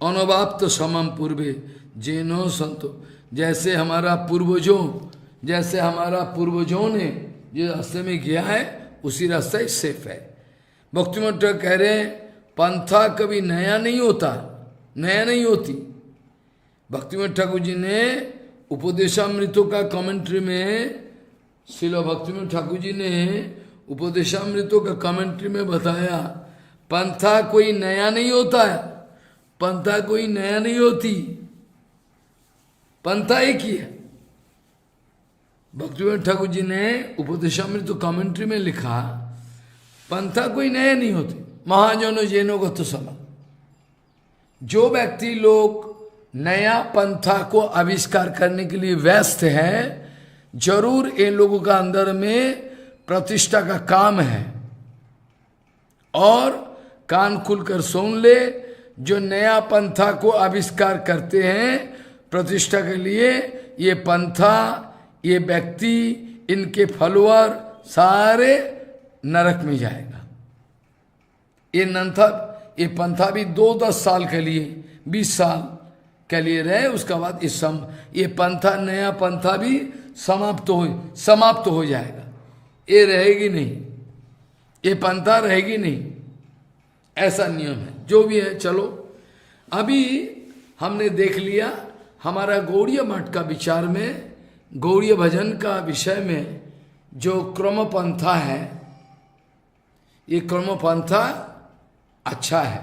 अनवाप्त समम पूर्वे जेनो संतो, जैसे हमारा पूर्वजों ने जो रास्ते में गया है उसी रास्ता ही सेफ है। भक्तिमठ कह रहे हैं पंथा कभी नया नहीं होती। भक्तिमठ ठाकुर जी ने उपदेशामृतों का कमेंट्री में, श्रील भक्तिमठ ठाकुर जी ने उपदेशामृतों का कमेंट्री में बताया, पंथा कोई नया नहीं होता है, पंथा कोई नया नहीं होती, पंथा एक ही है। भक्तिमठ ठाकुर जी ने उपदेशामृत कमेंट्री में लिखा, पंथा कोई नया नहीं होते, महाजनो जैनो को तो समा। जो व्यक्ति लोग नया पंथा को आविष्कार करने के लिए व्यस्त हैं, जरूर इन लोगों का अंदर में प्रतिष्ठा का काम है। और कान खुलकर सुन ले, जो नया पंथा को आविष्कार करते हैं प्रतिष्ठा के लिए, ये पंथा, ये व्यक्ति, इनके फॉलोअर सारे नरक में जाएगा। ये पंथा भी 2-10 साल के लिए, 20 साल के लिए रहे, उसके बाद ये पंथा, नया पंथा भी समाप्त हो जाएगा। ये रहेगी नहीं, ये पंथा रहेगी नहीं, ऐसा नियम है। जो भी है, चलो अभी हमने देख लिया हमारा गौड़ीय मठ का विचार में गौड़ीय भजन का विषय में जो क्रमपंथा है, ये क्रमपंथा अच्छा है,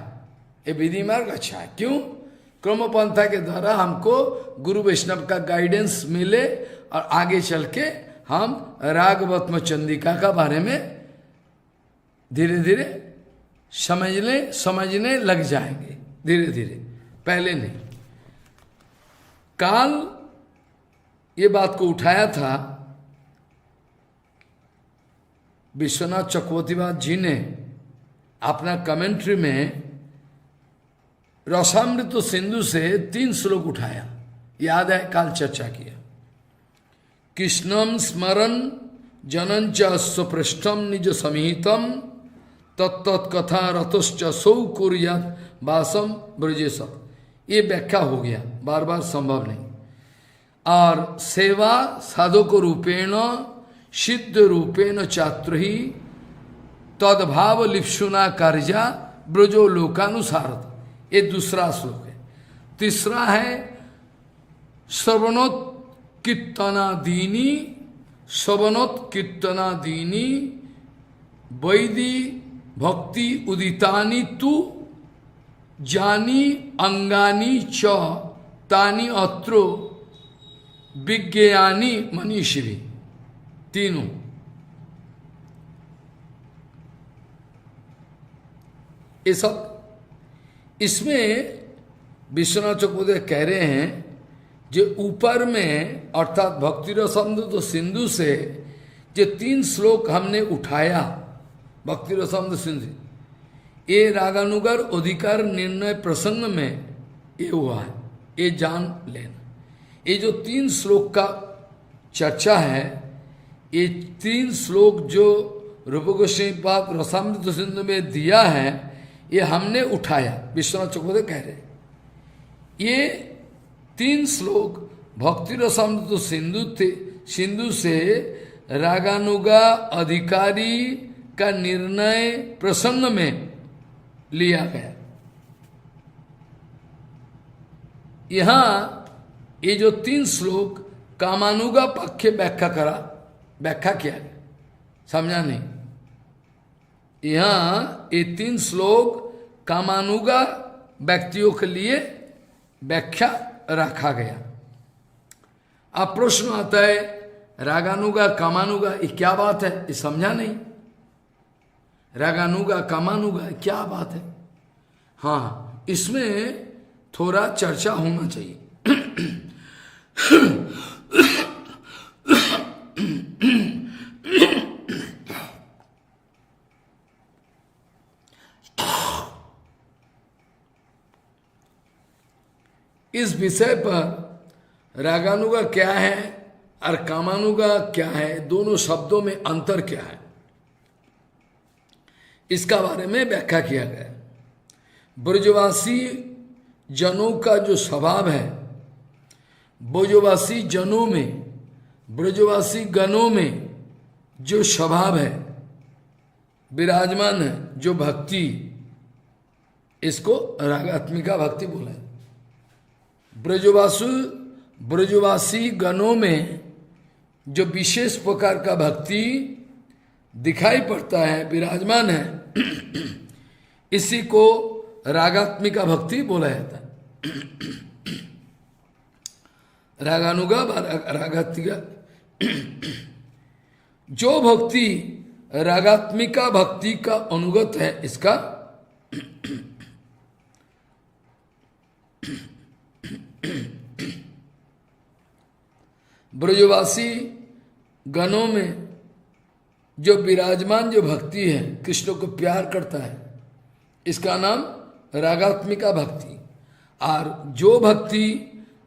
ये विधि मार्ग अच्छा है। क्यों? क्रमपंथा के द्वारा हमको गुरु वैष्णव का गाइडेंस मिले और आगे चल के हम रागवत्म चंडिका का बारे में धीरे धीरे समझने लग जाएंगे, धीरे धीरे, पहले नहीं। काल ये बात को उठाया था विश्वनाथ चक्रवर्तीवाद जी ने अपना कमेंट्री में, रसामृत सिंधु से 3 श्लोक उठाया, याद है, काल चर्चा किया। कृष्णम स्मरण जनंच स्वपृष्ठम निज समीहितम तत्त कथा रतश्च सौ कुर्यात वासम ब्रजेश। ये व्याख्या हो गया, बार बार संभव नहीं। और सेवा साधक रूपेण सिद्ध रूपेण चात्र ही तद्भाव लिप्सुना कार्या ब्रजो लोकानुसारत। ये दूसरा श्लोक है। तीसरा है श्रवणोत कीर्तनादीनी, श्रवणोत कीर्तनादीनी वैदी भक्ति उदितानि तु जानी अंगानी च तानि अत्रो विज्ञानी मनीषिभी। तीनों ये सब इसमें विश्वनाथ चक्रवर्ती कह रहे हैं जो ऊपर में अर्थात भक्ति रसामृत तो सिंधु से जो 3 श्लोक हमने उठाया भक्ति रसामृत सिंधु, ये रागानुगर अधिकार निर्णय प्रसंग में ये हुआ है, ये जान लेना। ये जो 3 श्लोक का चर्चा है, ये 3 श्लोक जो रूप गोस्वामी पाद रसामृत सिंधु में दिया है, ये हमने उठाया, विश्वनाथ चक्रवर्ती कह रहे। ये 3 श्लोक भक्ति रसामृत सिंधु से रागानुगा अधिकारी का निर्णय प्रसंग में लिया गया। यहां ये जो 3 श्लोक कामानुगा पक्ष व्याख्या किया गया, समझा नहीं? यहां ये 3 श्लोक कामानुगा व्यक्तियों के लिए व्याख्या रखा गया। अब प्रश्न आता है रागानुगा कामानुगा ये क्या बात है? ये समझा नहीं। रागानुगा कामानुगा क्या बात है? हाँ, इसमें थोड़ा चर्चा होना चाहिए। इस विषय पर रागानुगा क्या है और कामानुगा क्या है, दोनों शब्दों में अंतर क्या है, इसका बारे में व्याख्या किया गया। ब्रजवासी जनों का जो स्वभाव है, ब्रजवासी जनों में, ब्रजवासी गणों में जो स्वभाव है, विराजमान है जो भक्ति, इसको रागात्मिका भक्ति बोला है। ब्रजवासी गणों में जो विशेष प्रकार का भक्ति दिखाई पड़ता है, विराजमान है, इसी को रागात्मिका भक्ति बोला जाता है। रागानुगा रागात्मिका। जो भक्ति रागात्मिका भक्ति का अनुगत है, इसका ब्रजवासी गणों में जो विराजमान जो भक्ति है, कृष्ण को प्यार करता है, इसका नाम रागात्मिका भक्ति। और जो भक्ति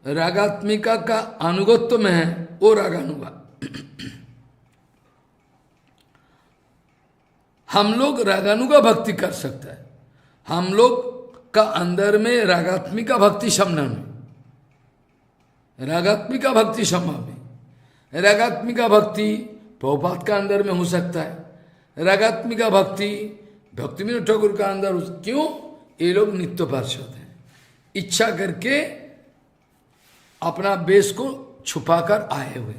रागात्मिका का अनुगत्य में है, वो रागानुगा। हम लोग रागानुगा भक्ति कर सकते हैं, हम लोग का अंदर में रागात्मिका भक्ति संभव में, रागात्मिका भक्ति संभव में। रागात्मिका भक्ति प्रभुपाद का अंदर में हो सकता है, रागात्मिका भक्ति भक्ति विनोद ठाकुर का अंदर हो। क्यों? ये लोग नित्य पार्षद हैं, इच्छा करके अपना बेस को छुपाकर आए हुए।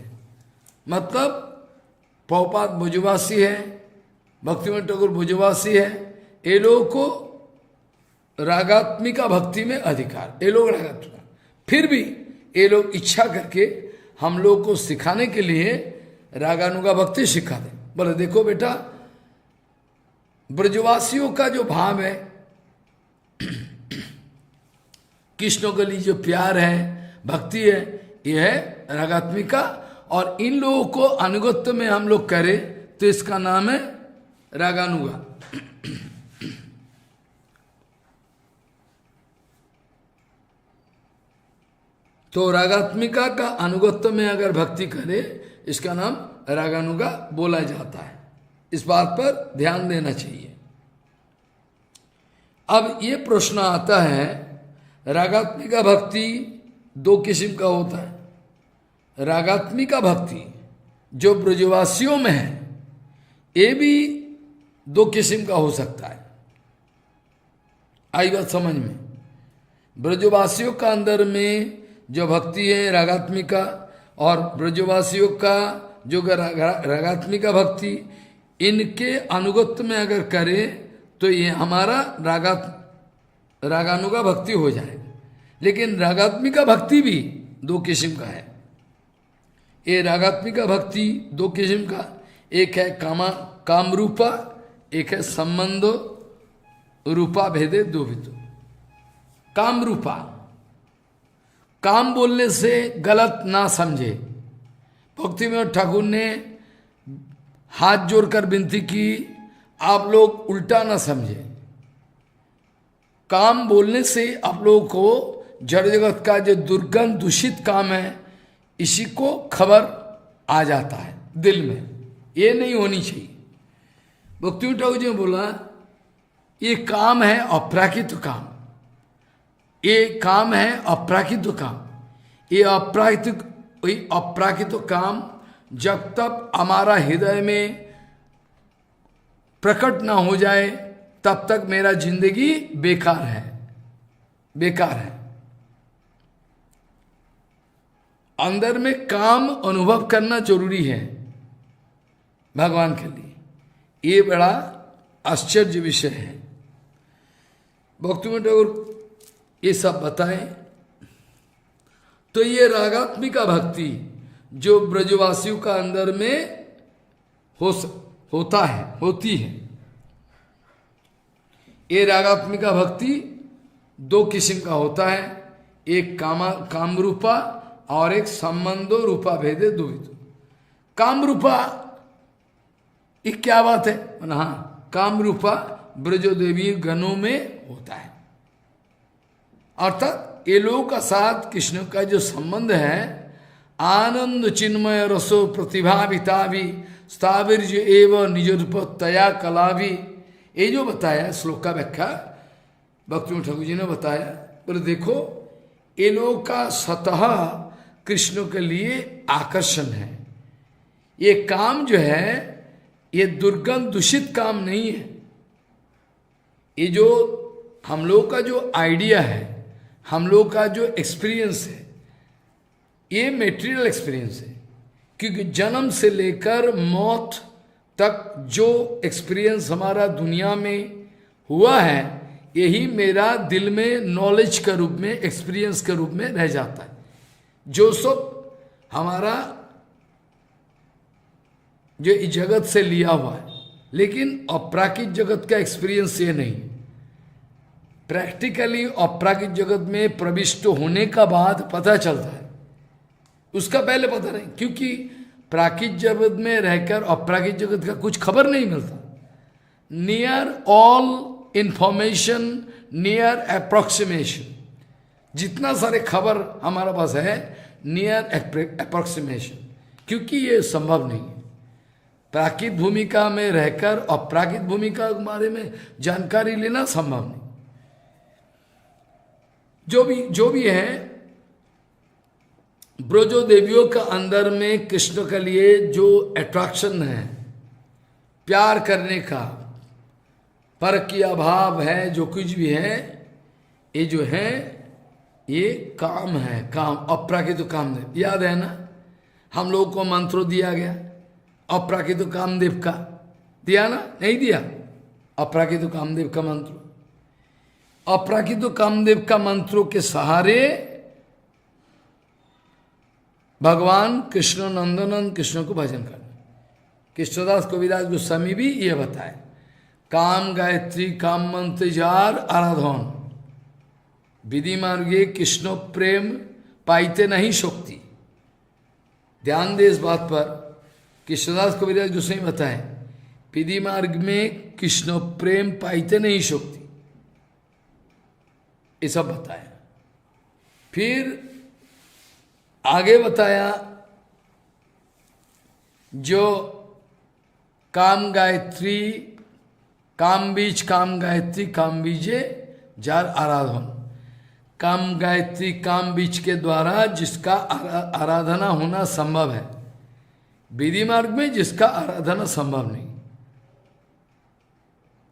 मतलब प्रभुपाद भुजवासी है, भक्तिविनोद ठाकुर भुजवासी है, ये लोगों को रागात्मिका भक्ति में अधिकार, ये लोग रागात्मिका, फिर भी ये लोग इच्छा करके हम लोग को सिखाने के लिए रागानुगा भक्ति सिखा दे। बोले देखो बेटा, ब्रजवासियों का जो भाव है, कृष्ण के लिए जो प्यार है, भक्ति है, यह है रागात्मिका। और इन लोगों को अनुगत्य में हम लोग करें तो इसका नाम है रागानुगा। तो रागात्मिका का अनुगत्य में अगर भक्ति करे, इसका नाम रागानुगा बोला जाता है। इस बात पर ध्यान देना चाहिए। अब ये प्रश्न आता है, रागात्मिका भक्ति दो किस्म का होता है। रागात्मिका भक्ति जो ब्रजवासियों में है, ये भी दो किस्म का हो सकता है। आई बात समझ में? ब्रजवासियों का अंदर में जो भक्ति है रागात्मिका, और ब्रजवासियों का जो रागात्मिका भक्ति, इनके अनुगत्य में अगर करे तो ये हमारा रागानुगा भक्ति हो जाएगा। लेकिन रागात्मिका भक्ति भी दो किस्म का है। ये रागात्मिका भक्ति दो किस्म का, एक है काम रूपा, एक है संबंध रूपा भेदे दो भितो। काम रूपा, काम बोलने से गलत ना समझे। भक्तिविनोद ठाकुर ने हाथ जोड़कर विनती की, आप लोग उल्टा ना समझे। काम बोलने से आप लोगों को जड़ जगत का जो दुर्गंध दूषित काम है, इसी को खबर आ जाता है दिल में, ये नहीं होनी चाहिए। भक्तिविनोद ठाकुर जी ने बोला, ये काम है अपराकृत काम, ये काम है अपराकृत काम। ये अपराकृत काम जब तक हमारा हृदय में प्रकट ना हो जाए, तब तक मेरा जिंदगी बेकार है, बेकार है। अंदर में काम अनुभव करना जरूरी है भगवान के लिए। ये बड़ा आश्चर्य विषय है। भक्तिविनोद ठाकुर ये सब बताएं। तो ये रागात्मिका भक्ति जो ब्रजवासियों का अंदर में होती है, ये रागात्मिका भक्ति दो किस्म का होता है। एक काम रूपा और एक संबंधो रूपा भेदे द्विविध। काम रूपा ये क्या बात है? हाँ, काम रूपा ब्रजदेवी गणों में होता है। अर्थात ये लोगों का साथ कृष्ण का जो संबंध है, आनंद चिन्मय रसो प्रतिभाविता भी स्थाविर्ज एवं निज रूप तया कला भी। ये जो बताया श्लोक का व्याख्या भक्तिविनोद ठाकुर जी ने बताया। बोले देखो, ये लोगों का स्वतः कृष्ण के लिए आकर्षण है। ये काम जो है, ये दुर्गंध दूषित काम नहीं है। ये जो हम लोग का जो आइडिया है, हम लोग का जो एक्सपीरियंस है, ये मेटीरियल एक्सपीरियंस है। क्योंकि जन्म से लेकर मौत तक जो एक्सपीरियंस हमारा दुनिया में हुआ है, यही मेरा दिल में नॉलेज के रूप में, एक्सपीरियंस के रूप में रह जाता है। जो सब हमारा जो इस जगत से लिया हुआ है, लेकिन अपराकृत जगत का एक्सपीरियंस ये नहीं। प्रैक्टिकली अपराकृत जगत में प्रविष्ट होने का बाद पता चलता है, उसका पहले पता नहीं। क्योंकि प्राकृत जगत में रहकर अपराकृत जगत का कुछ खबर नहीं मिलता। Near all information, near approximation, जितना सारे खबर हमारा पास है, नियर अप्रोक्सीमेशन, क्योंकि ये संभव नहीं है। प्राकृत भूमिका में रहकर अपराकृत भूमिका के बारे में जानकारी लेना संभव नहीं। जो भी है, ब्रजो देवियों का अंदर में कृष्ण के लिए जो अट्रैक्शन है, प्यार करने का, पर की अभाव है, जो कुछ भी है, ये जो है, ये काम है। काम अपराकृत काम है, याद है ना? हम लोगों को मंत्र दिया गया अप्राकृत कामदेव का, दिया ना, नहीं दिया? अप्राकृत कामदेव का मंत्र, अप्राकृत कामदेव का मंत्रों के सहारे भगवान कृष्ण नंदनंद कृष्ण को भजन करना। कृष्णदास कविराज गोस्वामी भी ये बताए, काम गायत्री काम मंत्र जार आराधन, विधि मार्गे कृष्ण प्रेम पाइते नहीं शक्ति। ध्यान दे इस बात पर, कृष्णदास कविराज गोस्वामी बताए विधि मार्ग में कृष्ण प्रेम पाइते नहीं शक्ति, ये सब बताया। फिर आगे बताया जो काम गायत्री काम गायत्री काम बीजे जार आराधन, काम गायत्री काम बीज के द्वारा जिसका आराधना होना संभव है, विधि मार्ग में जिसका आराधना संभव नहीं।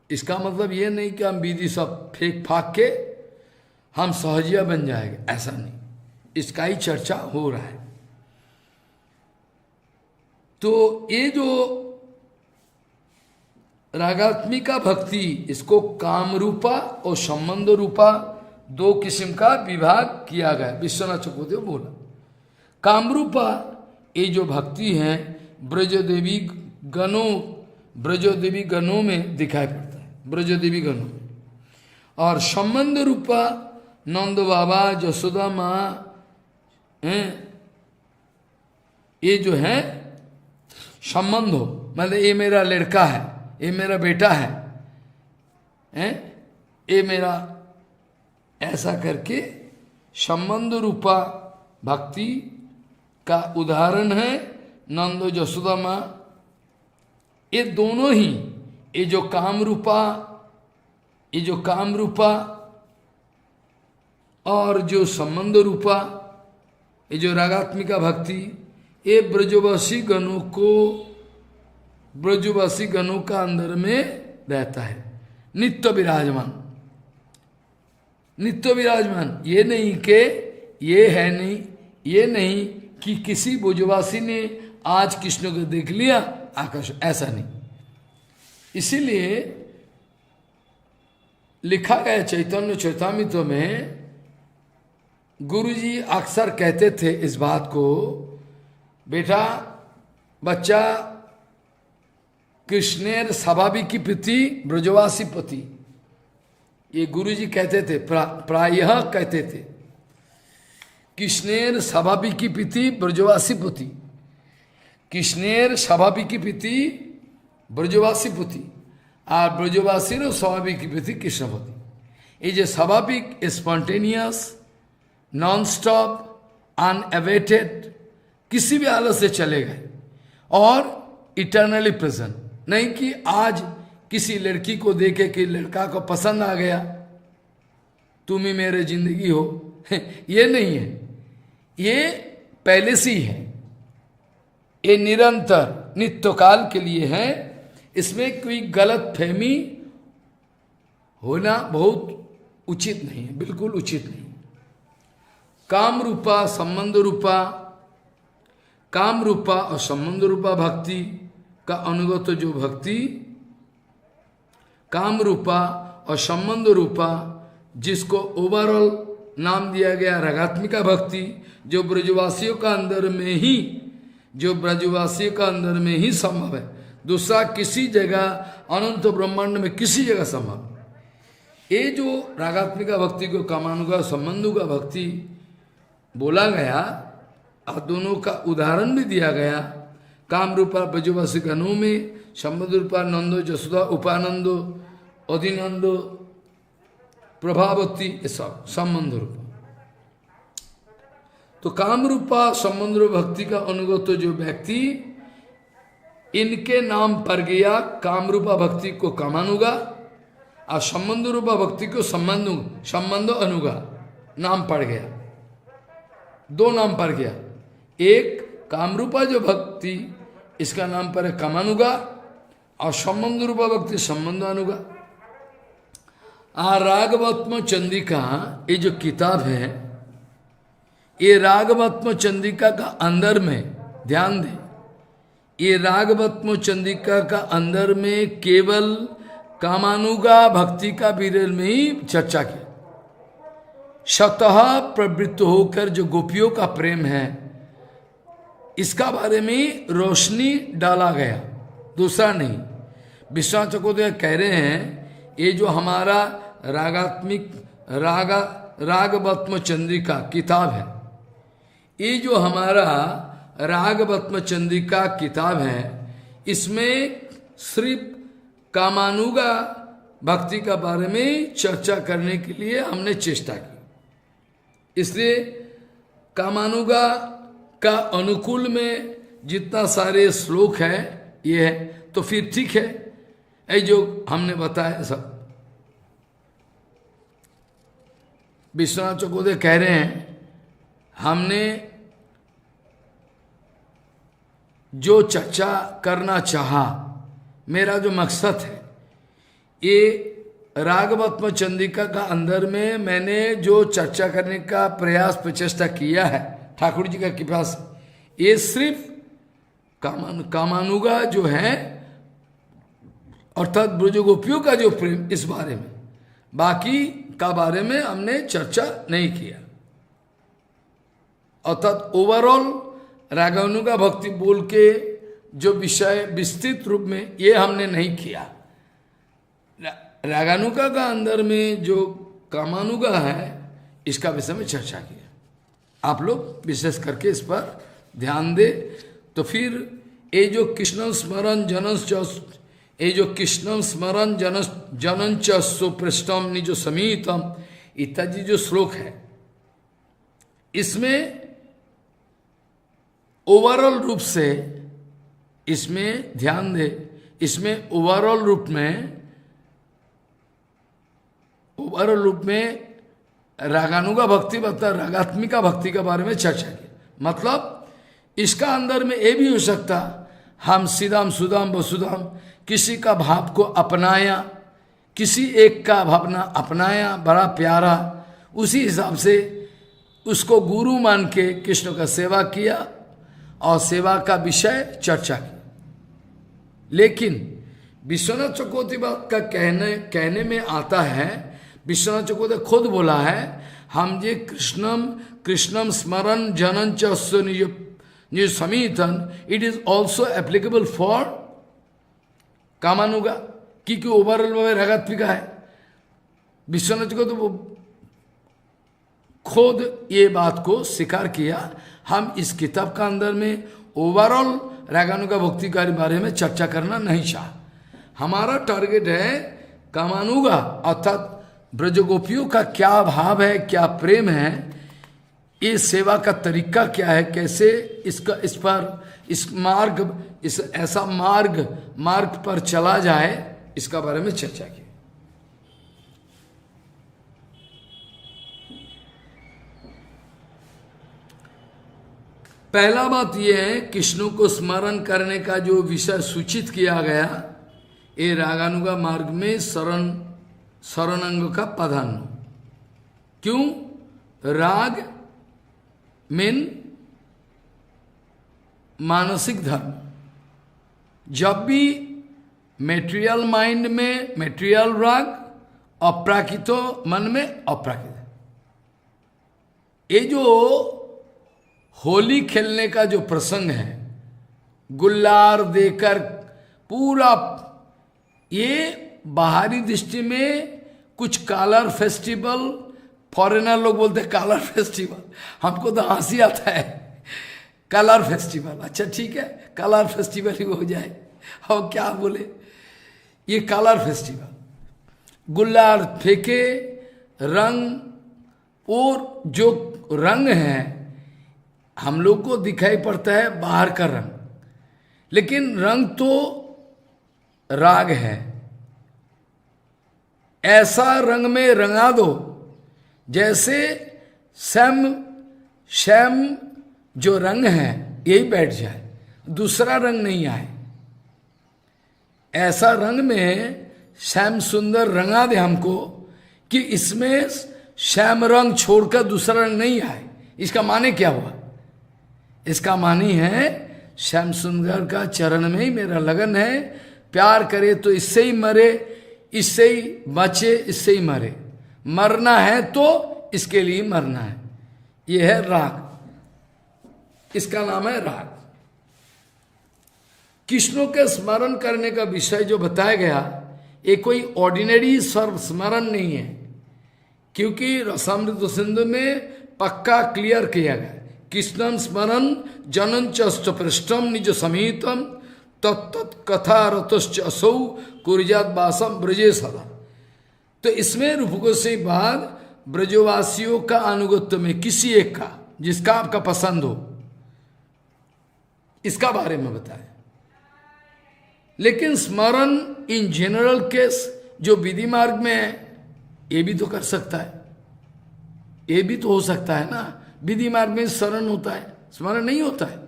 इसका मतलब ये नहीं कि हम विधि सब फेंक फाक के हम सहजिया बन जाएंगे, ऐसा नहीं, इसका ही चर्चा हो रहा है। तो ये जो रागात्मिका भक्ति, इसको काम रूपा और संबंध रूपा दो किस्म का विभाग किया गया। विश्वनाथ चक्रवर्ती बोला कामरूपा ये जो भक्ति है ब्रजदेवी गणों में दिखाई पड़ता है, ब्रजदेवी गणों में। और संबंध रूपा नंद बाबा जसोदा माँ ये जो है संबंध हो, मतलब ये मेरा लड़का है, ये मेरा बेटा है, ये मेरा, ऐसा करके संबंध रूपा भक्ति का उदाहरण है नंदो जसोदा माँ। ये दोनों ही, ये जो काम रूपा और जो संबंध रूपा, ये जो रागात्मिका भक्ति, ये ब्रजवासी गणों का अंदर में रहता है, नित्य विराजमान। ये नहीं के ये है नहीं, ये नहीं कि किसी ब्रजवासी ने आज कृष्ण को देख लिया आकाश, ऐसा नहीं। इसीलिए लिखा गया चैतन्य चैतामृत में गुरुजी अक्सर कहते थे इस बात को, बेटा बच्चा कृष्णेर स्वाभाविक प्रति ब्रजवासी पति, ये गुरुजी कहते थे, प्रायः कहते थे कृष्णेर स्वाभाविक प्रति ब्रजवासी पति, कृष्णेर स्वाभाविक प्रति ब्रजवासी पति और ब्रजवासी स्वाभाविक प्रति कृष्णपति। ये जो स्वाभाविक स्पॉन्टेनियस नॉन स्टॉप अनएवेटेड, किसी भी हालत से चले गए और इटर्नली प्रेजेंट, नहीं कि आज किसी लड़की को देखे कि लड़का को पसंद आ गया, तुम ही मेरे जिंदगी हो, ये नहीं है, ये पहले से ही है, ये निरंतर नित्यकाल के लिए है। इसमें कोई गलत फहमी होना बहुत उचित नहीं है, बिल्कुल उचित नहीं। काम रूपा संबंध रूपा, काम रूपा और संबंध रूपा भक्ति का अनुगत जो भक्ति, काम रूपा और संबंध रूपा जिसको ओवरऑल नाम दिया गया रागात्मिका भक्ति, जो ब्रजवासियों का अंदर में ही संभव है, दूसरा किसी जगह अनंत ब्रह्मांड में किसी जगह संभव। ये जो रागात्मिका भक्ति को कामानुगा संबंधों का भक्ति बोला गया और दोनों का उदाहरण भी दिया गया, काम रूपा ब्रजवासी गणों में, संबंध रूपा नंदो जसोदा उपानंदो अधिनंदो प्रभावती, ये सब संबंध रूपा। तो काम रूपा संबंध रूप भक्ति का अनुगत जो व्यक्ति, इनके नाम पर गया काम रूपा भक्ति को कामानुगा और संबंध रूपा भक्ति को संबंध अनुगा नाम पड़ गया, दो नाम पड़ गया। एक कामरूपा जो भक्ति, इसका नाम पर है कामानुगा, और संबंध रूपा भक्ति संबंध अनुगा। रागवत्म चंद्रिका ये जो किताब है, ये रागवत्म चंद्रिका का अंदर में ध्यान दे, ये रागवत्म चंद्रिका का अंदर में केवल कामानुगा भक्ति का विरल में ही चर्चा की। स्वतः प्रवृत्त होकर जो गोपियों का प्रेम है, इसका बारे में रोशनी डाला गया, दूसरा नहीं। विश्वनाथ चकोदेव कह रहे हैं, ये जो हमारा रागात्मिक रागवत्म चंद्रिका किताब है, ये जो हमारा रागवत्म चंद्रिका किताब है, इसमें सिर्फ कामानुगा भक्ति का बारे में चर्चा करने के लिए हमने चेष्टा की। इसलिए कामानुगा का अनुकूल में जितना सारे श्लोक है ये है, तो फिर ठीक है, ये जो हमने बताया सब। विश्वनाथ चकोदेव कह रहे हैं, हमने जो चर्चा करना चाहा, मेरा जो मकसद है, ये रागवत्म चंद्रिका का अंदर में मैंने जो चर्चा करने का प्रयास प्रचेष्टा किया है ठाकुर जी का कृपा से, ये सिर्फ कामानुगा जो है अर्थात ब्रजगोपियों का जो प्रेम, इस बारे में, बाकी का बारे में हमने चर्चा नहीं किया। अर्थात ओवरऑल रागानुगा भक्ति बोल के जो विषय विस्तृत रूप में ये हमने नहीं किया। रागानुगा का अंदर में जो कामानुगा है, इसका विषय में चर्चा किया। आप लोग विशेष करके इस पर ध्यान दे। तो फिर ये जो कृष्ण स्मरण जनस, ये जो कृष्ण स्मरण जनंच सुपृष्टम निज समीतम इत्यादि जो श्लोक है, इसमें ओवरऑल रूप से, इसमें ध्यान दे, इसमें ओवरऑल रूप में रागानुगा भक्ति बता रागात्मिका भक्ति के बारे में चर्चा की। मतलब इसका अंदर में ये भी हो सकता, हम सीधाम सुदाम वसुदाम किसी का भाव को अपनाया, किसी एक का भावना अपनाया, बड़ा प्यारा, उसी हिसाब से उसको गुरु मान के कृष्ण का सेवा किया और सेवा का विषय चर्चा की। लेकिन विश्वनाथ चकोदेव का कहने में आता है, विश्वनाथ चकोदेव खुद बोला है, हम जे कृष्णम स्मरण जनंच निज समीतन, it is also applicable for कामानुगा, क्योंकि ओवरऑल में रागात्मिका है। विश्वनाथ को तो खुद ये बात को स्वीकार किया, हम इस किताब का अंदर में ओवरऑल रागानुगा भक्ति के बारे में चर्चा करना नहीं चाह। हमारा टारगेट है कामानुगा अर्थात ब्रजगोपियों का क्या भाव है, क्या प्रेम है, इस सेवा का तरीका क्या है, कैसे इसका इस ऐसा मार्ग पर चला जाए, इसका बारे में चर्चा की। पहला बात यह है, कृष्ण को स्मरण करने का जो विषय सूचित किया गया, ये रागानुगा मार्ग में शरणंग का प्राधान्य। क्यों? राग मीन मानसिक धर्म। जब भी मेटेरियल माइंड में मेटेरियल राग, अप्राकृतो मन में अप्राकृत, ये जो होली खेलने का जो प्रसंग है, गुल्लार देकर पूरा, ये बाहरी दृष्टि में कुछ कलर फेस्टिवल, फॉरेनर लोग बोलते हैं कलर फेस्टिवल, हमको तो हंसी आता है कलर फेस्टिवल। अच्छा ठीक है, कलर फेस्टिवल ही हो जाए, और क्या बोले, ये कलर फेस्टिवल, गुल्लार फेंके, रंग, और जो रंग है हम लोग को दिखाई पड़ता है बाहर का रंग, लेकिन रंग तो राग है। ऐसा रंग में रंगा दो जैसे श्याम जो रंग है यही बैठ जाए, दूसरा रंग नहीं आए। ऐसा रंग में श्याम सुंदर रंगा दे हमको कि इसमें श्याम रंग छोड़कर दूसरा रंग नहीं आए। इसका माने क्या हुआ? इसका मानी है श्याम सुंदर का चरण में ही मेरा लगन है। प्यार करे तो इससे ही मरे, इससे ही बचे, इससे ही मरे। मरना है तो इसके लिए मरना है। यह है राग, इसका नाम है राग। कृष्णों के स्मरण करने का विषय जो बताया गया, ये कोई ऑर्डिनरी सर्व स्मरण नहीं है, क्योंकि रसामृत सिंधु में पक्का क्लियर किया गया। कृष्णन स्मरण जनन च पृष्ठम निज समीतम तत्त कथा रतश्च असौ कुर्जात वासम ब्रजे सदा। तो इसमें रूप गोस्वामी बाद ब्रजवासियों का अनुगत्य में किसी एक का, जिसका आपका पसंद हो, इसका बारे में बताया। लेकिन स्मरण इन जनरल केस जो विधि मार्ग में है, ये भी तो कर सकता है, ये भी तो हो सकता है ना। विधि मार्ग में शरण होता है, स्मरण नहीं होता है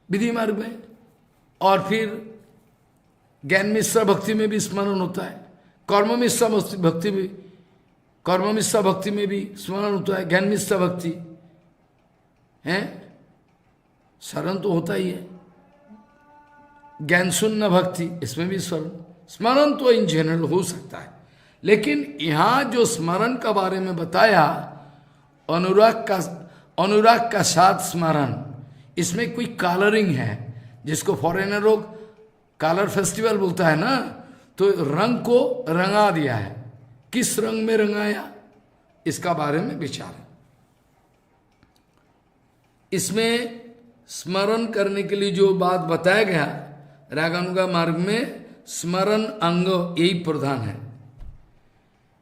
विधि मार्ग में। और फिर ज्ञान मिश्रा भक्ति में भी स्मरण होता है, कर्म मिश्रा भक्ति में, कर्म मिश्रा भक्ति में भी स्मरण होता है, ज्ञान मिश्रा भक्ति है, शरण तो होता ही है। ज्ञान शून्य भक्ति, इसमें भी स्मरण तो इन जनरल हो सकता है। लेकिन यहां जो स्मरण का बारे में बताया, अनुराग का साथ स्मरण, इसमें कोई कलरिंग है, जिसको फॉरेनर लोग कलर फेस्टिवल बोलता है ना, तो रंग को रंगा दिया है। किस रंग में रंगाया, इसका बारे में विचार है। इसमें स्मरण करने के लिए जो बात बताया गया, रागानुगा मार्ग में स्मरण अंग यही प्रधान है।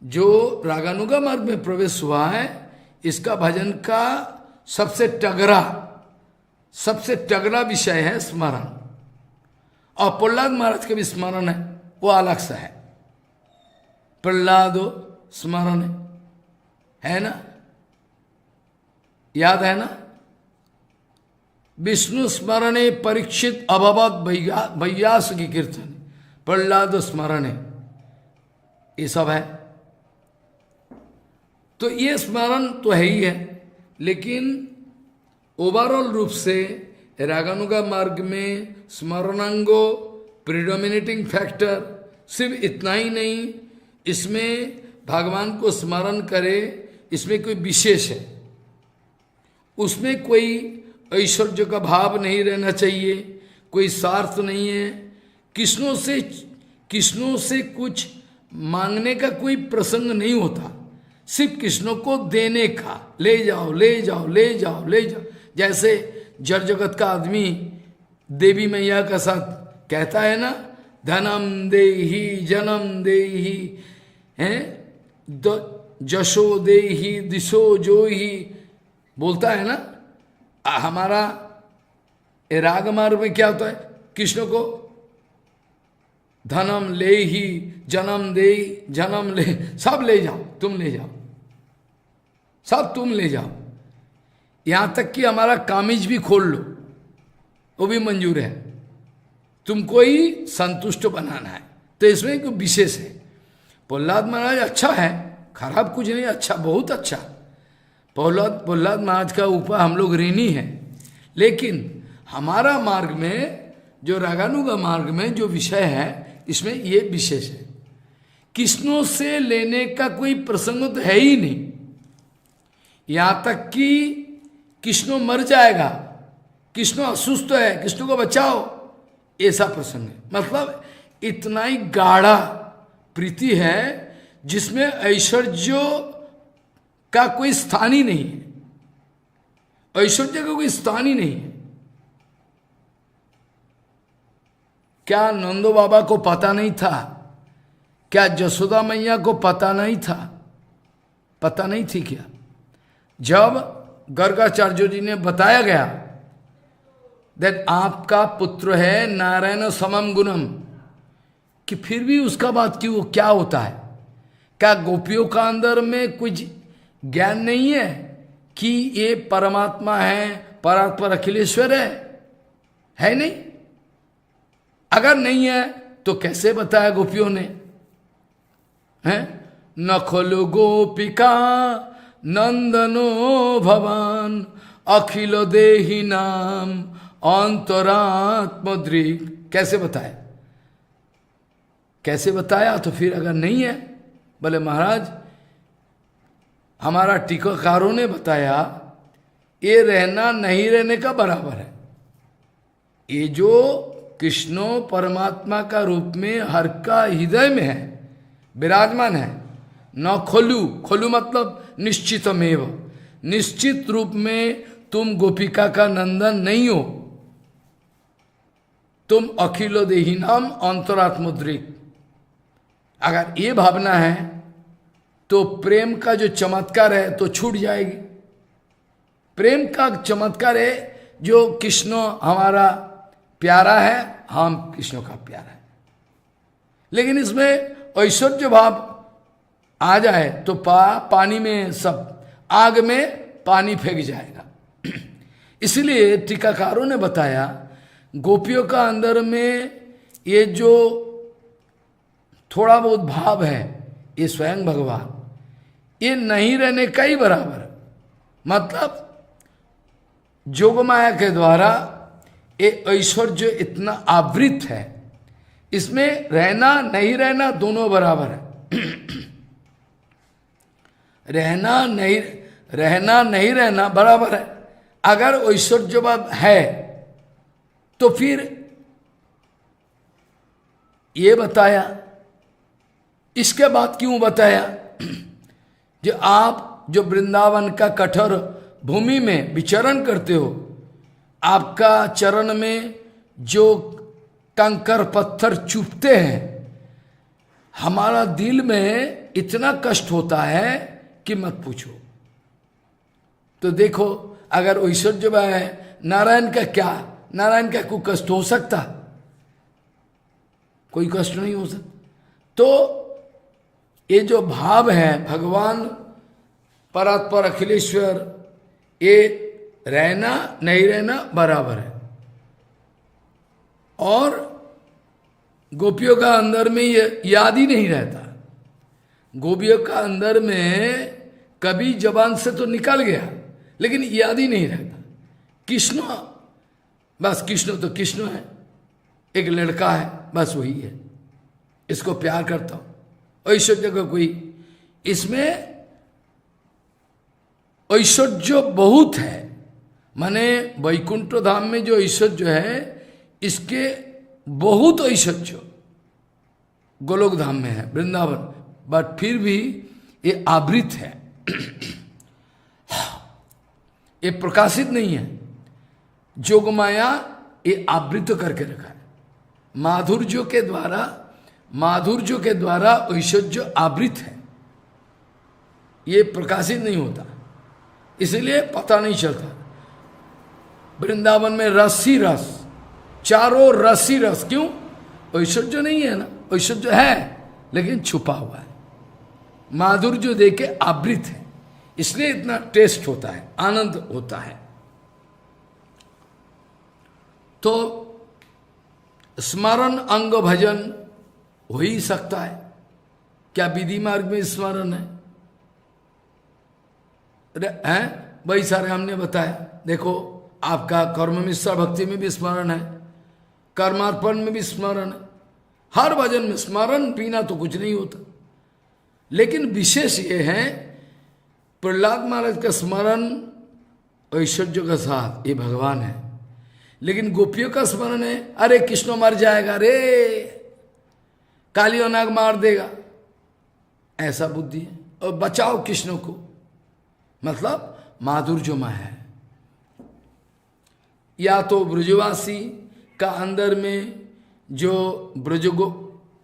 जो रागानुगा मार्ग में प्रवेश हुआ है, इसका भजन का सबसे तगड़ा विषय है स्मरण। और प्रहलाद महाराज के भी स्मरण है, वो अलग सा है। प्रहलाद स्मरण है ना, याद है ना। विष्णु स्मरणे परीक्षित अभवत व्यास की कीर्तन, प्रहलाद स्मरण, ये सब है। तो ये स्मरण तो है ही है, लेकिन ओवरऑल रूप से रागानुगा मार्ग में स्मरणांगो प्रिडोमिनेटिंग फैक्टर सिर्फ इतना ही नहीं, इसमें भगवान को स्मरण करे, इसमें कोई विशेष है, उसमें कोई ऐश्वर्य का भाव नहीं रहना चाहिए, कोई स्वार्थ नहीं है। कृष्णों से कुछ मांगने का कोई प्रसंग नहीं होता, सिर्फ कृष्णों को देने का, ले जाओ ले जाओ ले जाओ ले जाओ। जैसे जड़ जगत का आदमी देवी मैया का साथ कहता है ना, धनम देहि जन्म देहि हैं, जशो देहि दिशो जो ही बोलता है ना। हमारा राग मार्ग में क्या होता है, कृष्ण को धनम ले ही जन्म दे, जन्म ले, सब ले जाओ, तुम ले जाओ, सब तुम ले जाओ। यहां तक कि हमारा कामिज भी खोल लो, वो भी मंजूर है, तुमको ही संतुष्ट बनाना है। तो इसमें कोई विशेष है। प्रहलाद महाराज अच्छा है, खराब कुछ नहीं, अच्छा, बहुत अच्छा। प्रहलाद महाराज का ऊपर हम लोग ऋणी हैं। लेकिन हमारा मार्ग में, जो रागानुगा मार्ग में जो विषय है, इसमें ये विशेष है। कृष्णों से लेने का कोई प्रसंग तो है ही नहीं। यहां तक कि कृष्ण मर जाएगा, कृष्ण असुस्थ है, कृष्ण को बचाओ, ऐसा प्रसंग है। मतलब इतना ही गाढ़ा प्रीति है, जिसमें ऐश्वर्य का कोई स्थान ही नहीं है, ऐश्वर्य का कोई स्थान ही नहीं है। क्या नंदो बाबा को पता नहीं था? क्या जसोदा मैया को पता नहीं था? पता नहीं थी क्या? जब गर्गाचार्य जी ने बताया गया दैट आपका पुत्र है नारायण समम गुणम, कि फिर भी उसका बात क्यों, क्या होता है? क्या गोपियों का अंदर में कुछ ज्ञान नहीं है कि ये परमात्मा है, परात्पर अखिलेश्वर है नहीं? अगर नहीं है तो कैसे बताया गोपियों ने? हैं, नखलो गोपिका नंदनो भवान अखिल देही नाम अंतरात्मदृक्। कैसे बताया? कैसे बताया? तो फिर अगर नहीं है, बोले महाराज हमारा टीकाकारों ने बताया ये रहना नहीं रहने का बराबर है। ये जो कृष्णो परमात्मा का रूप में हर का हृदय में है, विराजमान है, न खोलू, खोलू मतलब निश्चितमेव, निश्चित रूप में तुम गोपिका का नंदन नहीं हो, तुम अखिलो देही नाम अंतरात्मोद्रिक। अगर ये भावना है तो प्रेम का जो चमत्कार है तो छूट जाएगी। प्रेम का चमत्कार है जो कृष्ण हमारा प्यारा है, हम कृष्ण का प्यारा है, लेकिन इसमें ऐश्वर्य भाव आ जाए तो पानी में सब, आग में पानी फेंक जाएगा। इसलिए टीकाकारों ने बताया गोपियों का अंदर में ये जो थोड़ा बहुत भाव है, ये स्वयं भगवान, ये नहीं रहने का ही बराबर है। मतलब जोगमाया के द्वारा ये ऐश्वर्य इतना आवृत है, इसमें रहना नहीं रहना दोनों बराबर है। रहना नहीं रहना बराबर है। अगर ऐश्वर्यवाद है तो फिर ये बताया, इसके बाद क्यों बताया? जो आप जो वृंदावन का कठोर भूमि में विचरण करते हो, आपका चरण में जो कंकर पत्थर चुभते हैं, हमारा दिल में इतना कष्ट होता है कि मत पूछो। तो देखो अगर ऐश्वर्य है, नारायण का क्या, नारायण का कोई कष्ट हो सकता? कोई कष्ट नहीं हो सकता। तो ये जो भाव है भगवान परात्पर अखिलेश्वर, ये रहना नहीं रहना बराबर है। और गोपियों का अंदर में ये याद ही नहीं रहता। गोपियों का अंदर में कभी जबान से तो निकल गया, लेकिन याद ही नहीं रहता। कृष्ण, बस कृष्ण तो कृष्ण है, एक लड़का है, बस वही है, इसको प्यार करता हूं। ऐश्वर्य का कोई, इसमें ऐश्वर्य बहुत है। माने वैकुंठ धाम में जो ऐश्वर्य है, इसके बहुत ऐश्वर्य गोलोक धाम में है, वृंदावन, बट फिर भी ये आवृत है। ये प्रकाशित नहीं है। जोगमाया ये आवृत करके रखा है। माधुर्य के द्वारा ऐश्वर्य आवृत है, ये प्रकाशित नहीं होता, इसलिए पता नहीं चलता। वृंदावन में रस ही रस, चारों रस ही रस। क्यों? ऐश्वर्य नहीं है ना, ऐश्वर्य है लेकिन छुपा हुआ है, माधुर्य देके आवृत है, इसलिए इतना टेस्ट होता है, आनंद होता है। तो स्मरण अंग भजन हो ही सकता है। क्या विधि मार्ग में स्मरण है? वही सारे हमने बताया। देखो आपका कर्म मिश्रा भक्ति में भी स्मरण है, कर्मार्पण में भी स्मरण है, हर भजन में स्मरण बिना तो कुछ नहीं होता। लेकिन विशेष ये है प्रहलाद महाराज का स्मरण ऐश्वर्य का साथ, ये भगवान है। लेकिन गोपियों का स्मरण है, अरे कृष्ण मर जाएगा, रे कालियो नाग मार देगा, ऐसा बुद्धि है, और बचाओ कृष्ण को, मतलब माधुर्यमय है। या तो ब्रजवासी का अंदर में जो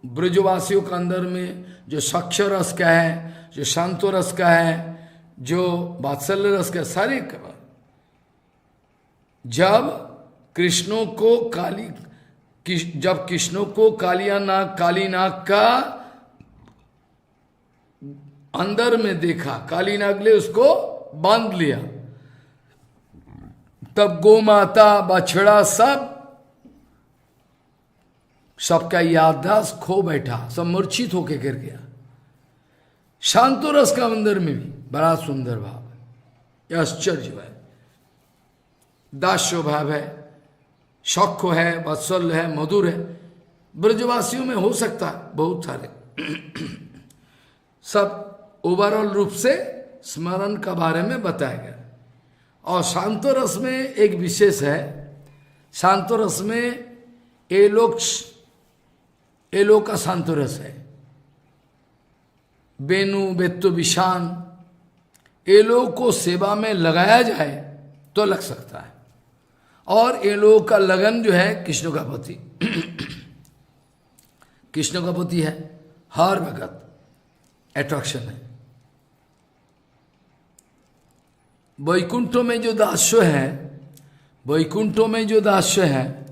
ब्रजवासियों का अंदर में जो सक्ष रस का है, जो शांतो रस का है, जो वात्सल्य रस का, सारे का जब कृष्णों को काली नाग का अंदर में देखा, काली नाग ने उसको बांध लिया, तब गौ माता बछड़ा सबका याददाश्त खो बैठा, सब मूर्छित होके गिर गया। शांतो रस का अंदर में भी बड़ा सुंदर भाव है, यह आश्चर्य है। दास्य भाव है, शौक है, वात्सल्य है, मधुर है। ब्रजवासियों में हो सकता है बहुत सारे सब ओवरऑल रूप से स्मरण का बारे में बताया गया। और शांत रस में एक विशेष है, शांत रस में ये लोग का शांत रस है, बेनु बेत्तो विशान, ये लोग को सेवा में लगाया जाए तो लग सकता है। और ये लोग का लगन जो है कृष्ण का प्रति कृष्ण का प्रति है, हर वक्त अट्रैक्शन है। वैकुंठों में जो दास्य है, वैकुंठों में जो दास्य है,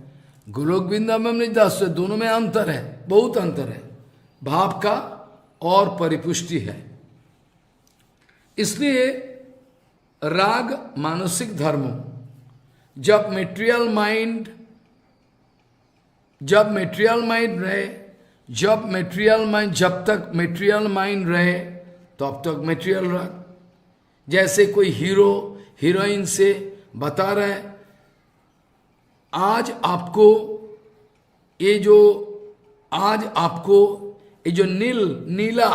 गोलोक वृंदावन में दास्य, दोनों में अंतर है, बहुत अंतर है, भाव का और परिपुष्टि है। इसलिए राग मानसिक धर्म, जब मेटेरियल माइंड रहे, जब तक मेटेरियल माइंड रहे तब तक मेटेरियल राग। जैसे कोई हीरो हीरोइन से बता रहे, आज आपको ये जो नीला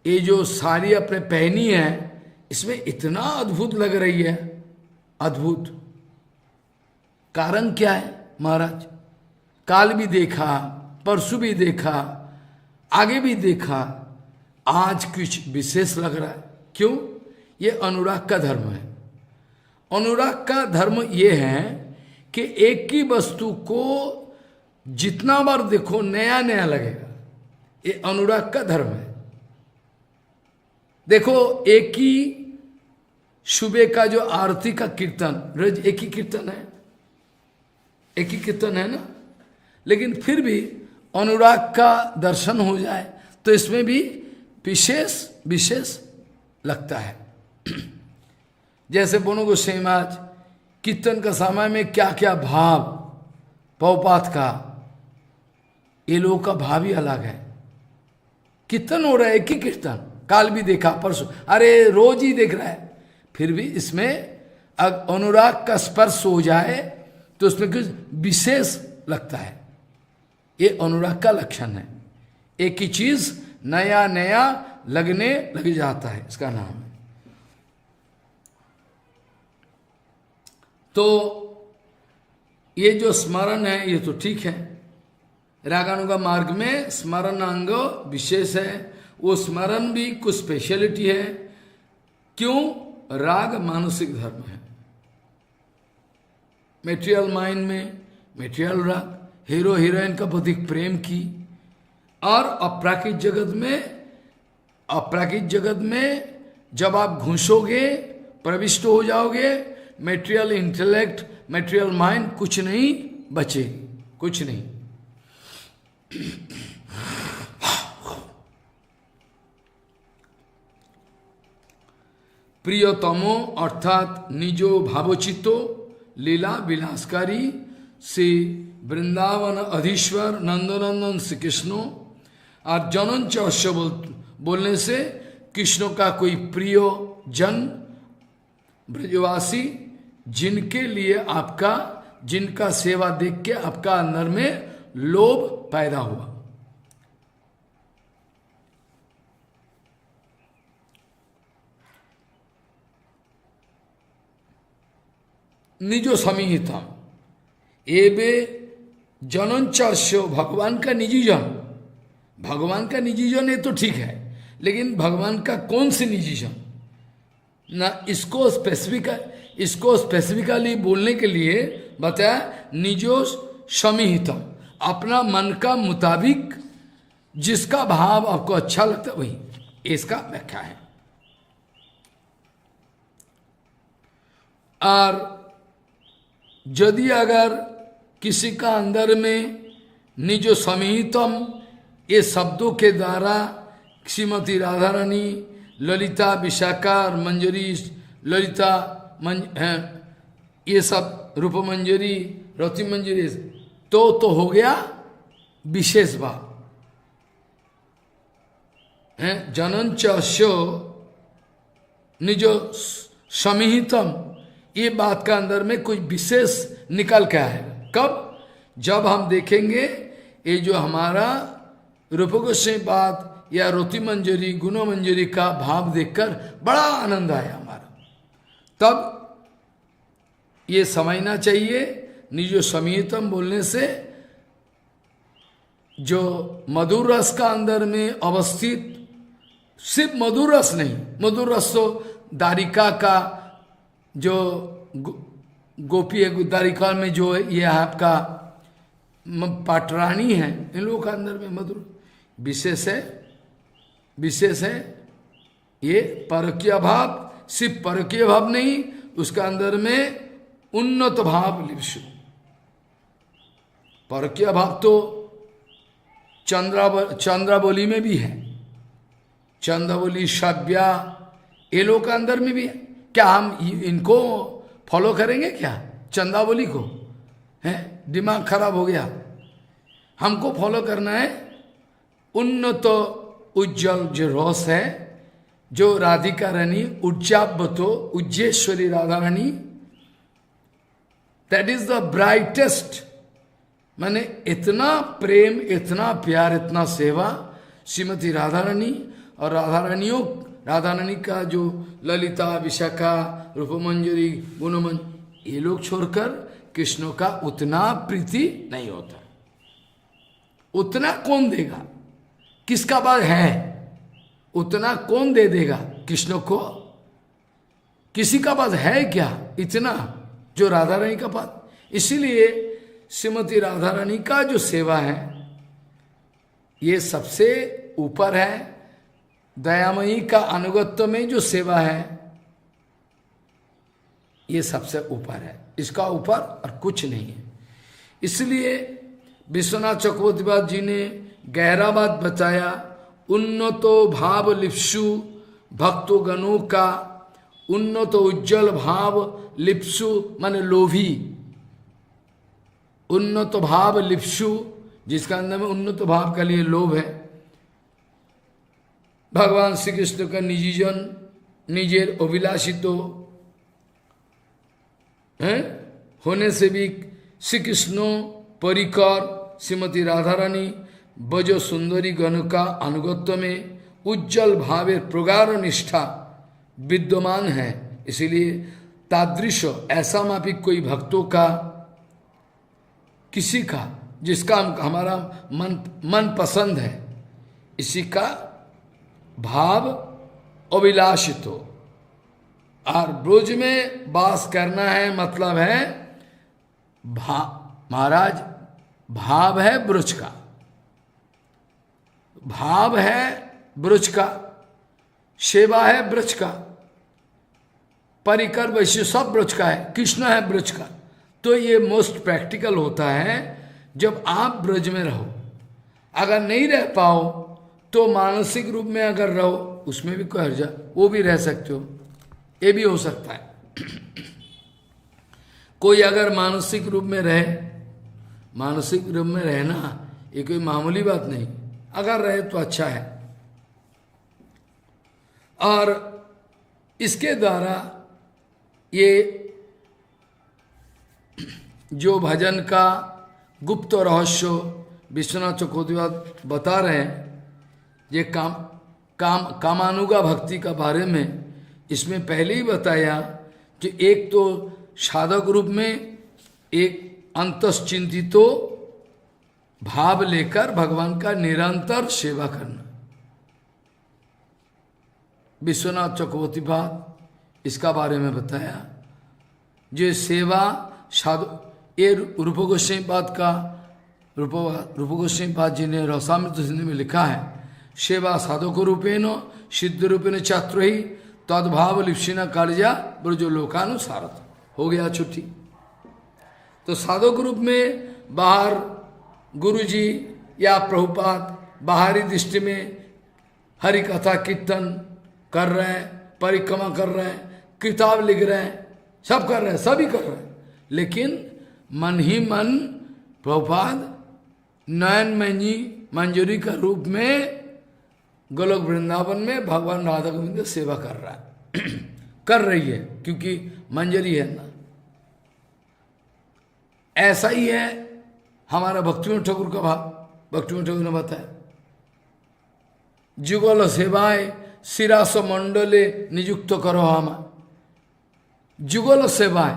ये जो साड़ी आपने पहनी है, इसमें इतना अद्भुत लग रही है, अद्भुत। कारण क्या है महाराज? काल भी देखा, परसों भी देखा, आगे भी देखा, आज कुछ विशेष लग रहा है। क्यों? ये अनुराग का धर्म है। अनुराग का धर्म ये है कि एक ही वस्तु को जितना बार देखो नया नया लगेगा। ये अनुराग का धर्म है। देखो, एक ही सुबह का जो आरती का कीर्तन, रोज एक ही कीर्तन है ना, लेकिन फिर भी अनुराग का दर्शन हो जाए तो इसमें भी विशेष लगता है। जैसे बोनो गोस्वामी महाराज कीर्तन का समय में क्या क्या भाव, पौपात का, ये लोगों का भाव ही अलग है। कीर्तन हो रहा है, एक ही कीर्तन, काल भी देखा, परसों, अरे रोज ही देख रहा है, फिर भी इसमें अनुराग का स्पर्श हो जाए तो उसमें कुछ विशेष लगता है। ये अनुराग का लक्षण है। एक ही चीज नया नया लगने लग जाता है, इसका नाम है। तो ये जो स्मरण है ये तो ठीक है, रागानुगा मार्ग में स्मरण अंग विशेष है, वो स्मरण भी कुछ स्पेशलिटी है। क्यों? राग मानसिक धर्म है। मेटेरियल माइंड में मेटेरियल राग, हीरो हीरोइन का प्रति प्रेम की, और अपराकृत जगत में जब आप घुसोगे, प्रविष्ट हो जाओगे, मेटेरियल इंटेलेक्ट, मेटेरियल माइंड कुछ नहीं बचे, कुछ नहीं। प्रियतमो अर्थात निजो भावचितो लीला विलासकारी श्री वृंदावन अधीश्वर नंदनंदन श्री कृष्णो। और जनन चौश्य बोलने से कृष्ण का कोई प्रिय जन ब्रजवासी, जिनके लिए आपका, जिनका सेवा देख के आपका अंदर में लोभ पैदा हुआ। निजो समीहितम एबे जनंचाश्य, भगवान का निजी जन, भगवान का निजी जन ये तो ठीक है, लेकिन भगवान का कौन सी निजी जन ना, इसको स्पेसिफिकली बोलने के लिए बताया निजो समीहितम, अपना मन का मुताबिक जिसका भाव आपको अच्छा लगता है वही, इसका व्याख्या है। और यदि अगर किसी का अंदर में निजो समीहितम ये शब्दों के द्वारा श्रीमती राधा रानी, ललिता, विशाखा और मंजरी, ललिता ये सब रूप मंजरी, रति मंजरी, तो हो गया विशेष भाव है। जनन चो निजो समीहितम, ये बात का अंदर में कोई विशेष निकल के आएगा। कब? जब हम देखेंगे ये जो हमारा रूप गोस्वामी बात या रोति मंजरी गुण मंजरी का भाव देखकर बड़ा आनंद आया हमारा, तब ये समझना चाहिए निजो समीतम बोलने से जो मधुर रस का अंदर में अवस्थित, सिर्फ मधुर रस नहीं, मधुर रस तो दारिका का जो गोपी है, दारिका में जो ये आपका पाटरानी है, इन लोगों का अंदर में मधुर विशेष है, विशेष है ये परकीय भाव। सिर्फ परकीय भाव नहीं, उसका अंदर में उन्नत भाव लिप्सु। परकीय भाव तो चंद्रावली में भी है, चंद्रावली शव्या ये लोग का अंदर में भी है। क्या हम इनको फॉलो करेंगे क्या? चंद्रावली को है, दिमाग खराब हो गया। हमको फॉलो करना है उन्नत उज्जवल जो रस है, जो राधिका रानी उज्जाबतो उज्जेश्वरी Radha Rani, that is the brightest. मैंने इतना प्रेम, इतना प्यार, इतना सेवा श्रीमती राधा रानी और राधा रानी का जो ललिता, विशाखा, रूपमंजरी, गुणमंज, ये लोग छोड़कर कृष्ण का उतना प्रीति नहीं होता। उतना कौन देगा? किसका पास है? उतना कौन दे देगा कृष्ण को? किसी का पास है क्या इतना जो राधा रानी का पास? इसीलिए श्रीमती राधा रानी का जो सेवा है ये सबसे ऊपर है। दयामयी का अनुगत्य में जो सेवा है ये सबसे ऊपर है, इसका ऊपर और कुछ नहीं है। इसलिए विश्वनाथ चक्रवर्ती जी ने गहरा बात बताया, उन्नतो भाव लिप्सु भक्तो गणों का, उन्नत उज्जवल भाव लिप्सु माने लोभी, उन्नत भाव लिप्सु जिसका अंदर में उन्नत भाव के लिए लोभ है। भगवान श्री कृष्ण का निजी जन, निजेर अभिलाषित है होने से भी श्री कृष्ण परिकर श्रीमती राधा रानी बजो सुंदरी गण का अनुगत्य में उज्जवल भावे प्रगाढ़ निष्ठा विद्यमान है। इसीलिए तादृश ऐसा मापिक कोई भक्तों का, किसी का जिसका हमारा मन पसंद है, इसी का भाव अभिलाषित हो और ब्रज में वास करना है। मतलब है महाराज भाव है ब्रज का, भाव है ब्रज का, सेवा है ब्रज का, परिकर वैश्य सब ब्रज का है, कृष्ण है ब्रज का। तो ये मोस्ट प्रैक्टिकल होता है जब आप ब्रज में रहो। अगर नहीं रह पाओ तो मानसिक रूप में अगर रहो, उसमें भी कोई हर्जा, वो भी रह सकते हो, ये भी हो सकता है। कोई अगर मानसिक रूप में रहे, मानसिक रूप में रहना ये कोई मामूली बात नहीं, अगर रहे तो अच्छा है। और इसके द्वारा ये जो भजन का गुप्त रहस्य विश्वनाथ चक्रवर्ती बता रहे हैं, ये कामानुगा भक्ति का बारे में इसमें पहले ही बताया कि एक तो साधक रूप में एक अंतश्चिंतितो भाव लेकर भगवान का निरंतर सेवा करना। विश्वनाथ चक्रवर्ती बात इसका बारे में बताया, जो सेवा साधु, ये रूप गोस्वामी पाद का रूप गोस्वामी पाद जी ने रसामृत सिंधु में लिखा है, सेवा साधक रूपेण सिद्ध रूपेण छात्र ही तद्भाव लिप्सिना कार्या ब्रजो लोकानुसारत। हो गया छुट्टी। तो साधक रूप में बाहर गुरुजी या प्रभुपाद बाहरी दृष्टि में हरि कथा कीर्तन कर रहे हैं, परिक्रमा कर रहे हैं, किताब लिख रहे हैं, सब कर रहे हैं, सभी कर रहे हैं, लेकिन मन ही मन प्रभुपाद नयन मंजूरी का रूप में गोलोक वृंदावन में भगवान राधा गोविंद सेवा कर रहा है। कर रही है, क्योंकि मंजरी है ना। ऐसा ही है हमारा भक्तिविनोद ठाकुर का भाव। भक्तिविनोद ठाकुर ने बताया, जुगल सेवाए शिरास मंडले नियुक्त करो हम। जुगल सेवाए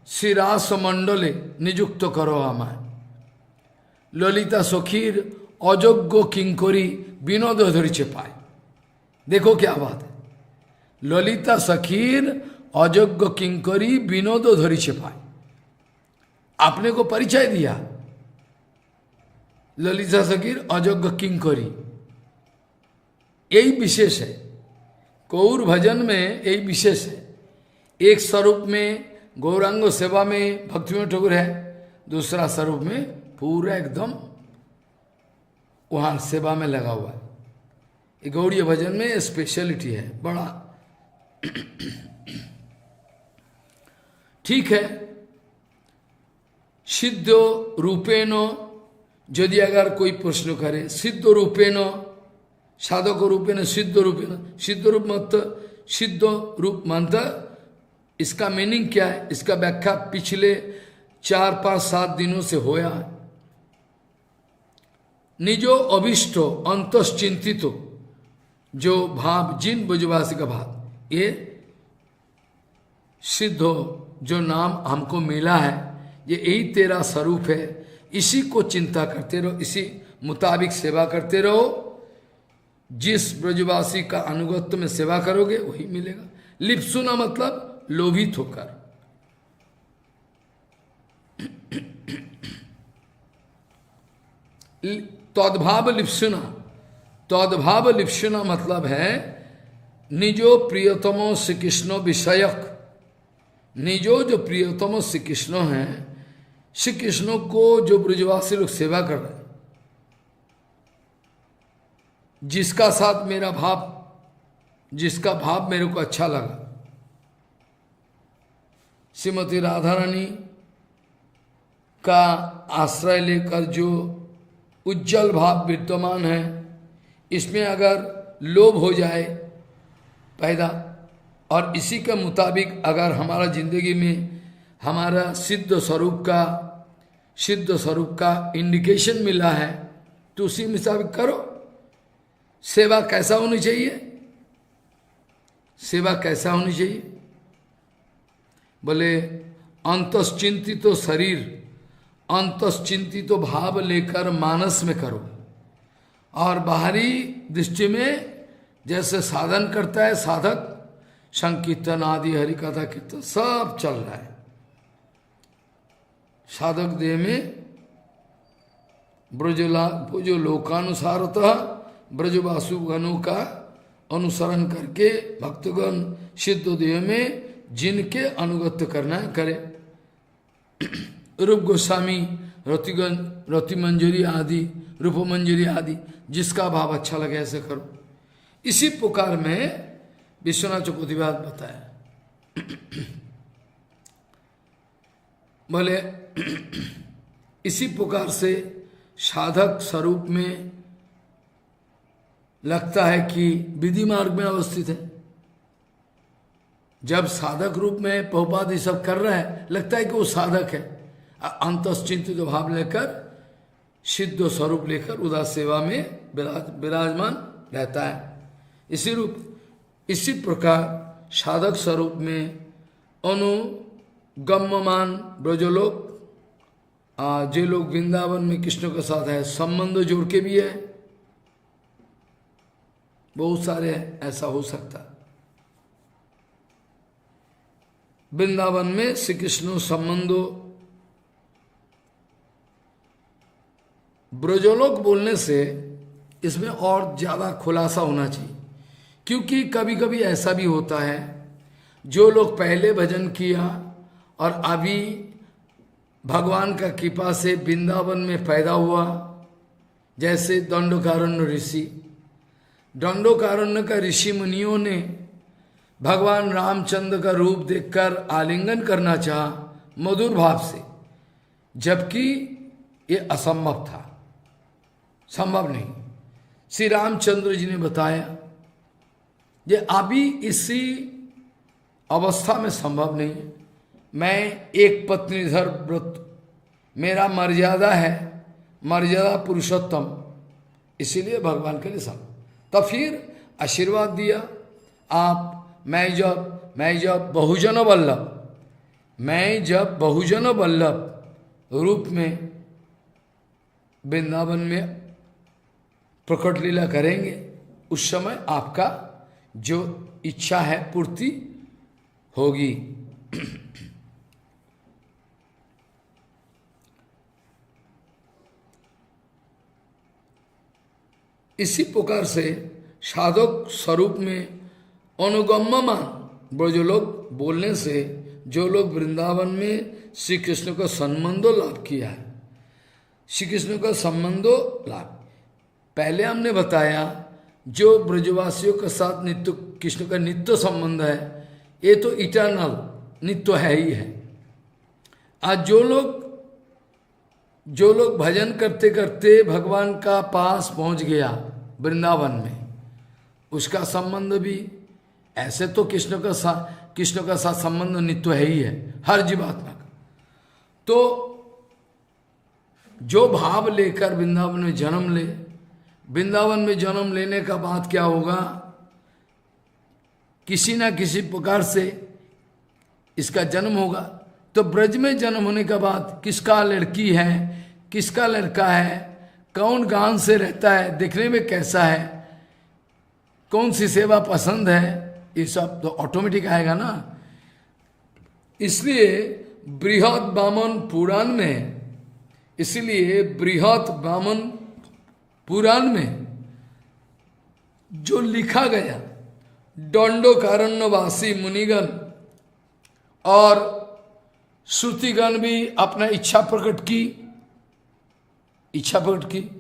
शिरास मंडले नियुक्त करो हम। ललिता सखीर अयोग्य किंकरी विनोद धरिचे पाए। देखो क्या बात है, ललिता सखीर अयोग्य किंकरी विनोद धरिचे पाए। आपने को परिचय दिया, ललिता सखीर अयोग्य किंकरी, यही विशेष है गौर भजन में, यही विशेष है। एक स्वरूप में गौरांग सेवा में भक्तिविनोद ठाकुर है, दूसरा स्वरूप में पूरा एकदम वहां सेवा में लगा हुआ है। ये गौड़ीय भजन में स्पेशलिटी है बड़ा। ठीक है, सिद्ध रूपेण, यदि अगर कोई प्रश्न करे, सिद्ध रूपेण साधक रूपेण सिद्ध रूपेण, सिद्ध रूप मत, सिद्ध रूप मंत्र, इसका मीनिंग क्या है, इसका व्याख्या पिछले 4, 5, 7 दिनों से होया। निजो अभिष्टो अंतश्चिंतितो, जो भाव जिन ब्रजवासी का भाव, ये सिद्ध जो नाम हमको मिला है, ये यही तेरा स्वरूप है, इसी को चिंता करते रहो, इसी मुताबिक सेवा करते रहो। जिस ब्रजवासी का अनुगत्य में सेवा करोगे वही मिलेगा। लिप्सुना मतलब लोभित होकर। तद्भाव लिप्सुना, तद्भाव लिप्सुना मतलब है निजो प्रियतमो श्री कृष्ण विषयक, निजो जो प्रियतमो श्री कृष्ण है, श्री कृष्ण को जो ब्रजवासी लोग सेवा कर रहे हैं, जिसका साथ मेरा भाव, जिसका भाव मेरे को अच्छा लगा, श्रीमती राधा रानी का आश्रय लेकर जो उज्जवल भाव विद्यमान है, इसमें अगर लोभ हो जाए पैदा, और इसी के मुताबिक अगर हमारा जिंदगी में हमारा सिद्ध स्वरूप का इंडिकेशन मिला है, तो उसी मुताबिक करो। सेवा कैसा होनी चाहिए, सेवा कैसा होनी चाहिए, बोले अंतश्चिंतित शरीर, अंतश्चिंतित भाव लेकर मानस में करो, और बाहरी दृष्टि में जैसे साधन करता है साधक, संकीर्तन आदि हरिकथा कीर्तन सब चल रहा है, साधक देह में ब्रज लोकानुसारतः ब्रजवासुगणों का अनुसरण करके भक्तगण सिद्ध देह में जिनके अनुगत्य करना है करे। रूप गोस्वामी, रति मंजरी आदि, रूप मंजरी आदि, जिसका भाव अच्छा लगे ऐसे करो। इसी प्रकार में विश्वनाथ चकोतिवाद बताया। बोले इसी प्रकार से साधक स्वरूप में लगता है कि विधि मार्ग में अवस्थित है। जब साधक रूप में प्रभुपाद ये सब कर रहा है, लगता है कि वो साधक है, अंतश्चिंतित भाव लेकर, सिद्ध स्वरूप लेकर उदार सेवा में विराजमान रहता है। इसी प्रकार साधक स्वरूप में अनुगम्यमान ब्रजलोक, जो लोग वृंदावन में कृष्ण के साथ है, संबंध जोड़ के भी है, बहुत सारे ऐसा हो सकता। वृंदावन में श्री कृष्ण संबंधो, ब्रजलोक बोलने से इसमें और ज्यादा खुलासा होना चाहिए, क्योंकि कभी कभी ऐसा भी होता है, जो लोग पहले भजन किया और अभी भगवान का कृपा से वृंदावन में पैदा हुआ, जैसे दंडकारण्य ऋषि, दंडकारण्य का ऋषि मुनियों ने भगवान रामचंद्र का रूप देखकर आलिंगन करना चाहा मधुर भाव से, जबकि ये असंभव था, संभव नहीं। श्री रामचंद्र जी ने बताया, ये अभी इसी अवस्था में संभव नहीं है। मैं एक पत्नीधर व्रत, मेरा मर्यादा है, मर्यादा पुरुषोत्तम, इसीलिए भगवान के लिए सब। तब फिर आशीर्वाद दिया, आप मैं जब बहुजन वल्लभ, मैं जब बहुजन वल्लभ रूप में वृंदावन में प्रकट लीला करेंगे, उस समय आपका जो इच्छा है पूर्ति होगी। इसी प्रकार से साधक स्वरूप में अनुगम्यमान ब्रजलोक बोलने से जो लोग वृंदावन में श्री कृष्ण का संबंधो लाभ किया है, श्री कृष्ण का संबंधो लाभ, पहले हमने बताया जो ब्रजवासियों के साथ नित्य कृष्ण का नित्य संबंध है, ये तो इटर्नल नित्य है ही है। आज जो लोग भजन करते करते भगवान का पास पहुंच गया वृंदावन में, उसका संबंध भी ऐसे तो कृष्ण का साथ संबंध नित्य है ही है हर जीवात्मा का। तो जो भाव लेकर वृंदावन में जन्म ले, वृंदावन में जन्म लेने का बाद क्या होगा, किसी ना किसी प्रकार से इसका जन्म होगा। तो ब्रज में जन्म होने के बाद किसका लड़की है, किसका लड़का है, कौन गांव से रहता है, दिखने में कैसा है, कौन सी सेवा पसंद है, ये सब तो ऑटोमेटिक आएगा ना। इसलिए बृहद वामन पुराण में, इसलिए बृहद वामन पुराण में जो लिखा गया, दंडकारण्यवासी मुनिगण और श्रुतिगण भी अपना इच्छा प्रकट की।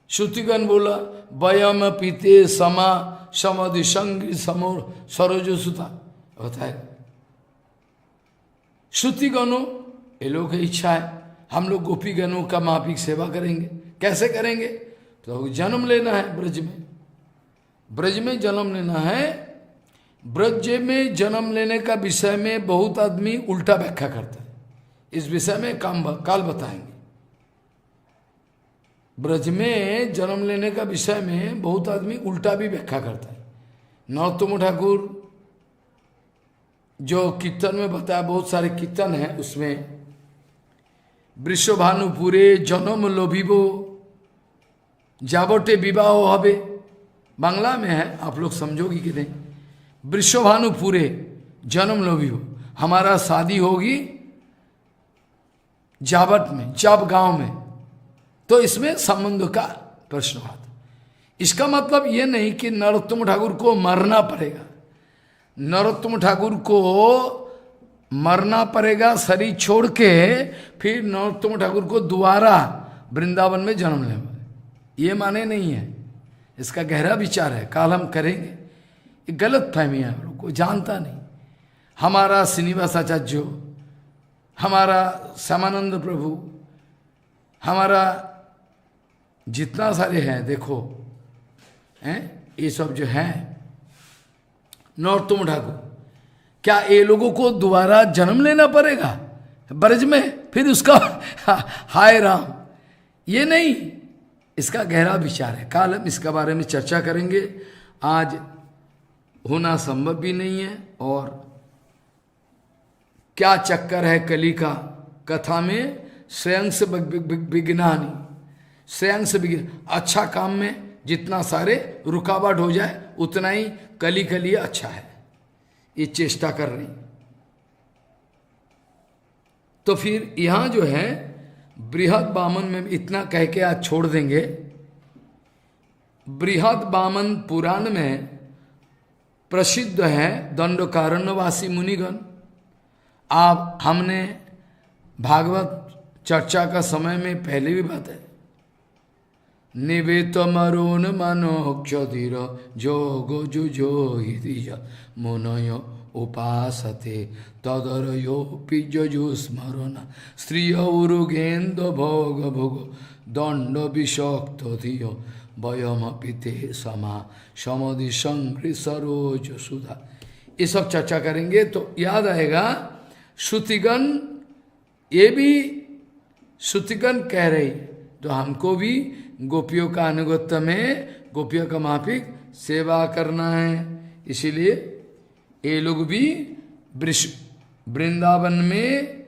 श्रुतिगण बोला वयम पीते समा समाधि संग समोर सरोजो सुता, होता है। श्रुतिगणों ये लोग की इच्छा है, हम लोग गोपी गणों का माफिक सेवा करेंगे। कैसे करेंगे, तो जन्म लेना है ब्रज में, ब्रज में जन्म लेना है। ब्रज में जन्म लेने का विषय में बहुत आदमी उल्टा व्याख्या करता है, इस विषय में काल बताएंगे। ब्रज में जन्म लेने का विषय में बहुत आदमी उल्टा भी व्याख्या करता है। नरोत्तम ठाकुर जो कीर्तन में बताया, बहुत सारे कीर्तन हैं, उसमें वृषभानुपुरे जन्म लोभिबो जाबटे विवाह हबे, बांग्ला में है, आप लोग समझोगी कि नहीं। वृषभानुपुरे जन्म लोभिबो, हमारा शादी होगी जावट में, जब गांव में, तो इसमें संबंध का प्रश्न आता। इसका मतलब ये नहीं कि नरोत्तम ठाकुर को मरना पड़ेगा, नरोत्तम ठाकुर को मरना पड़ेगा शरीर छोड़ के, फिर नरोत्तम ठाकुर को दोबारा वृंदावन में जन्म लेना, ये माने नहीं है। इसका गहरा विचार है, काल हम करेंगे। ये गलत फहमी है, हम लोग को जानता नहीं। हमारा श्रीनिवास आचार्य, हमारा श्यामानंद प्रभु, हमारा जितना सारे हैं देखो हैं, ये सब जो हैं नरोत्तम ठाकुर, क्या ये लोगों को दोबारा जन्म लेना पड़ेगा ब्रज में, फिर उसका हाय राम, ये नहीं। इसका गहरा विचार है, कल हम इसके बारे में चर्चा करेंगे। आज होना संभव भी नहीं है। और क्या चक्कर है कली का, कथा में स्वयं से विघ्नानि, स्वयं से विघ्न, अच्छा काम में जितना सारे रुकावट हो जाए उतना ही कली के लिए अच्छा है, ये चेष्टा कर रही। तो फिर यहां जो है बृहद वामन में इतना कह के आज छोड़ देंगे। बृहद वामन पुराण में प्रसिद्ध है दंडकारण्यवासी मुनिगण। आप हमने भागवत चर्चा का समय में पहले भी बात है, निवेत मरुण मनोक्षधीर जोगो जुजो हिज मुनयो उपासते तदरयो पिजो स्मरण स्त्रिय उरुगेन्द्र भोग भोग दंड विषक्त धियो वयम पिते समा समधि संकृ सरोज सुधा। ये सब चर्चा करेंगे तो याद आएगा। श्रुतिगण, ये भी श्रुतिगण कह रही तो हमको भी गोपियों का अनुगत्य में, गोपियों का माफिक सेवा करना है। इसीलिए ये लोग भी वृंदावन में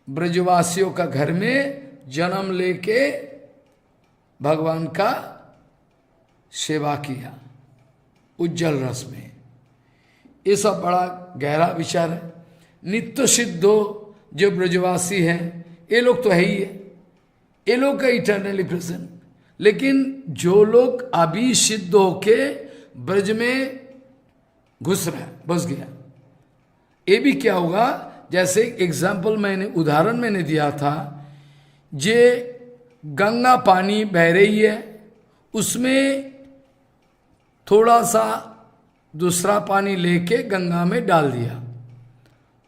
ब्रजवासियों का घर में जन्म लेके भगवान का सेवा किया उज्जवल रस में। ये सब बड़ा गहरा विचार है। नित्य सिद्धो जो ब्रजवासी हैं, ये लोग तो है ही है, ये लोग का इटर्नली प्रेजेंट। लेकिन जो लोग अभी सिद्ध होके ब्रज में घुस रहा है, बस गया, ये भी क्या होगा? जैसे एग्जाम्पल मैंने, उदाहरण मैंने दिया था, जे गंगा पानी बह रही है, उसमें थोड़ा सा दूसरा पानी लेके गंगा में डाल दिया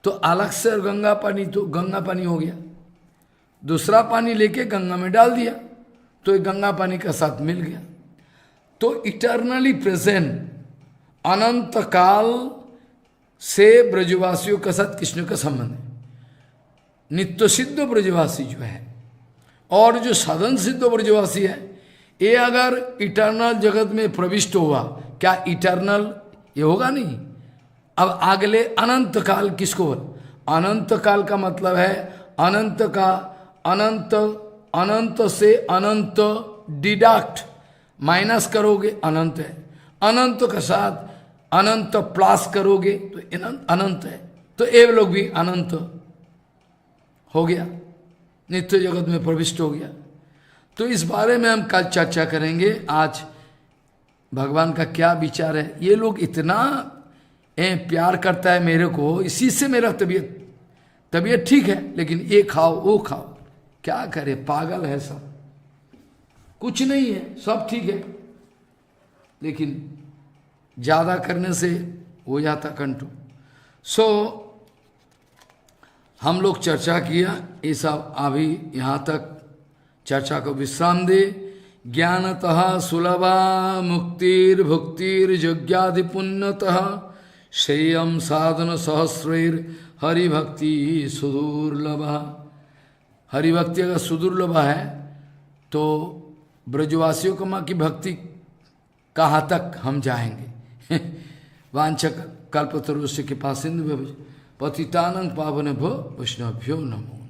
तो अलग से गंगा पानी, तो गंगा पानी हो गया। दूसरा पानी लेके गंगा में डाल दिया तो ये गंगा पानी का साथ मिल गया। तो इटर्नली प्रेजेंट अनंत काल से ब्रजवासियों के साथ कृष्ण का संबंध है। नित्य सिद्ध ब्रजवासी जो है और जो साधन सिद्ध ब्रजवासी है, ये अगर इटर्नल जगत में प्रविष्ट हुआ, क्या इटर्नल ये होगा? नहीं। अब अगले अनंत काल किसको? अनंत काल का मतलब है अनंत का, अनंत, अनंत से अनंत डिडक्ट माइनस करोगे अनंत है, अनंत के साथ अनंत प्लस करोगे तो अनंत है। तो ये लोग भी अनंत हो गया, नित्य जगत में प्रविष्ट हो गया। तो इस बारे में हम कल चर्चा करेंगे। आज भगवान का क्या विचार है। ये लोग इतना प्यार करता है मेरे को, इसी से मेरा तबीयत ठीक है, लेकिन ये खाओ वो खाओ, क्या करे, पागल है सब, कुछ नहीं है, सब ठीक है, लेकिन ज्यादा करने से हो जाता कंट्रोल। सो हम लोग चर्चा किया, ये सब अभी यहाँ तक चर्चा को विश्राम दे। ज्ञानतः सुलभा मुक्तिर भुक्तिर यज्ञादि पुण्यतः श्रेयम साधन सहस्रैर हरिभक्ति सुदुर्लभा। हरिभक्ति अगर सुदुर्लभ है तो ब्रजवासियों को माँ की भक्ति कहाँ तक हम जाएंगे। वांछक कल्पतरुष्य के पास सिंधु पतितानंग पावन भो वैष्णवभ्यो नमो।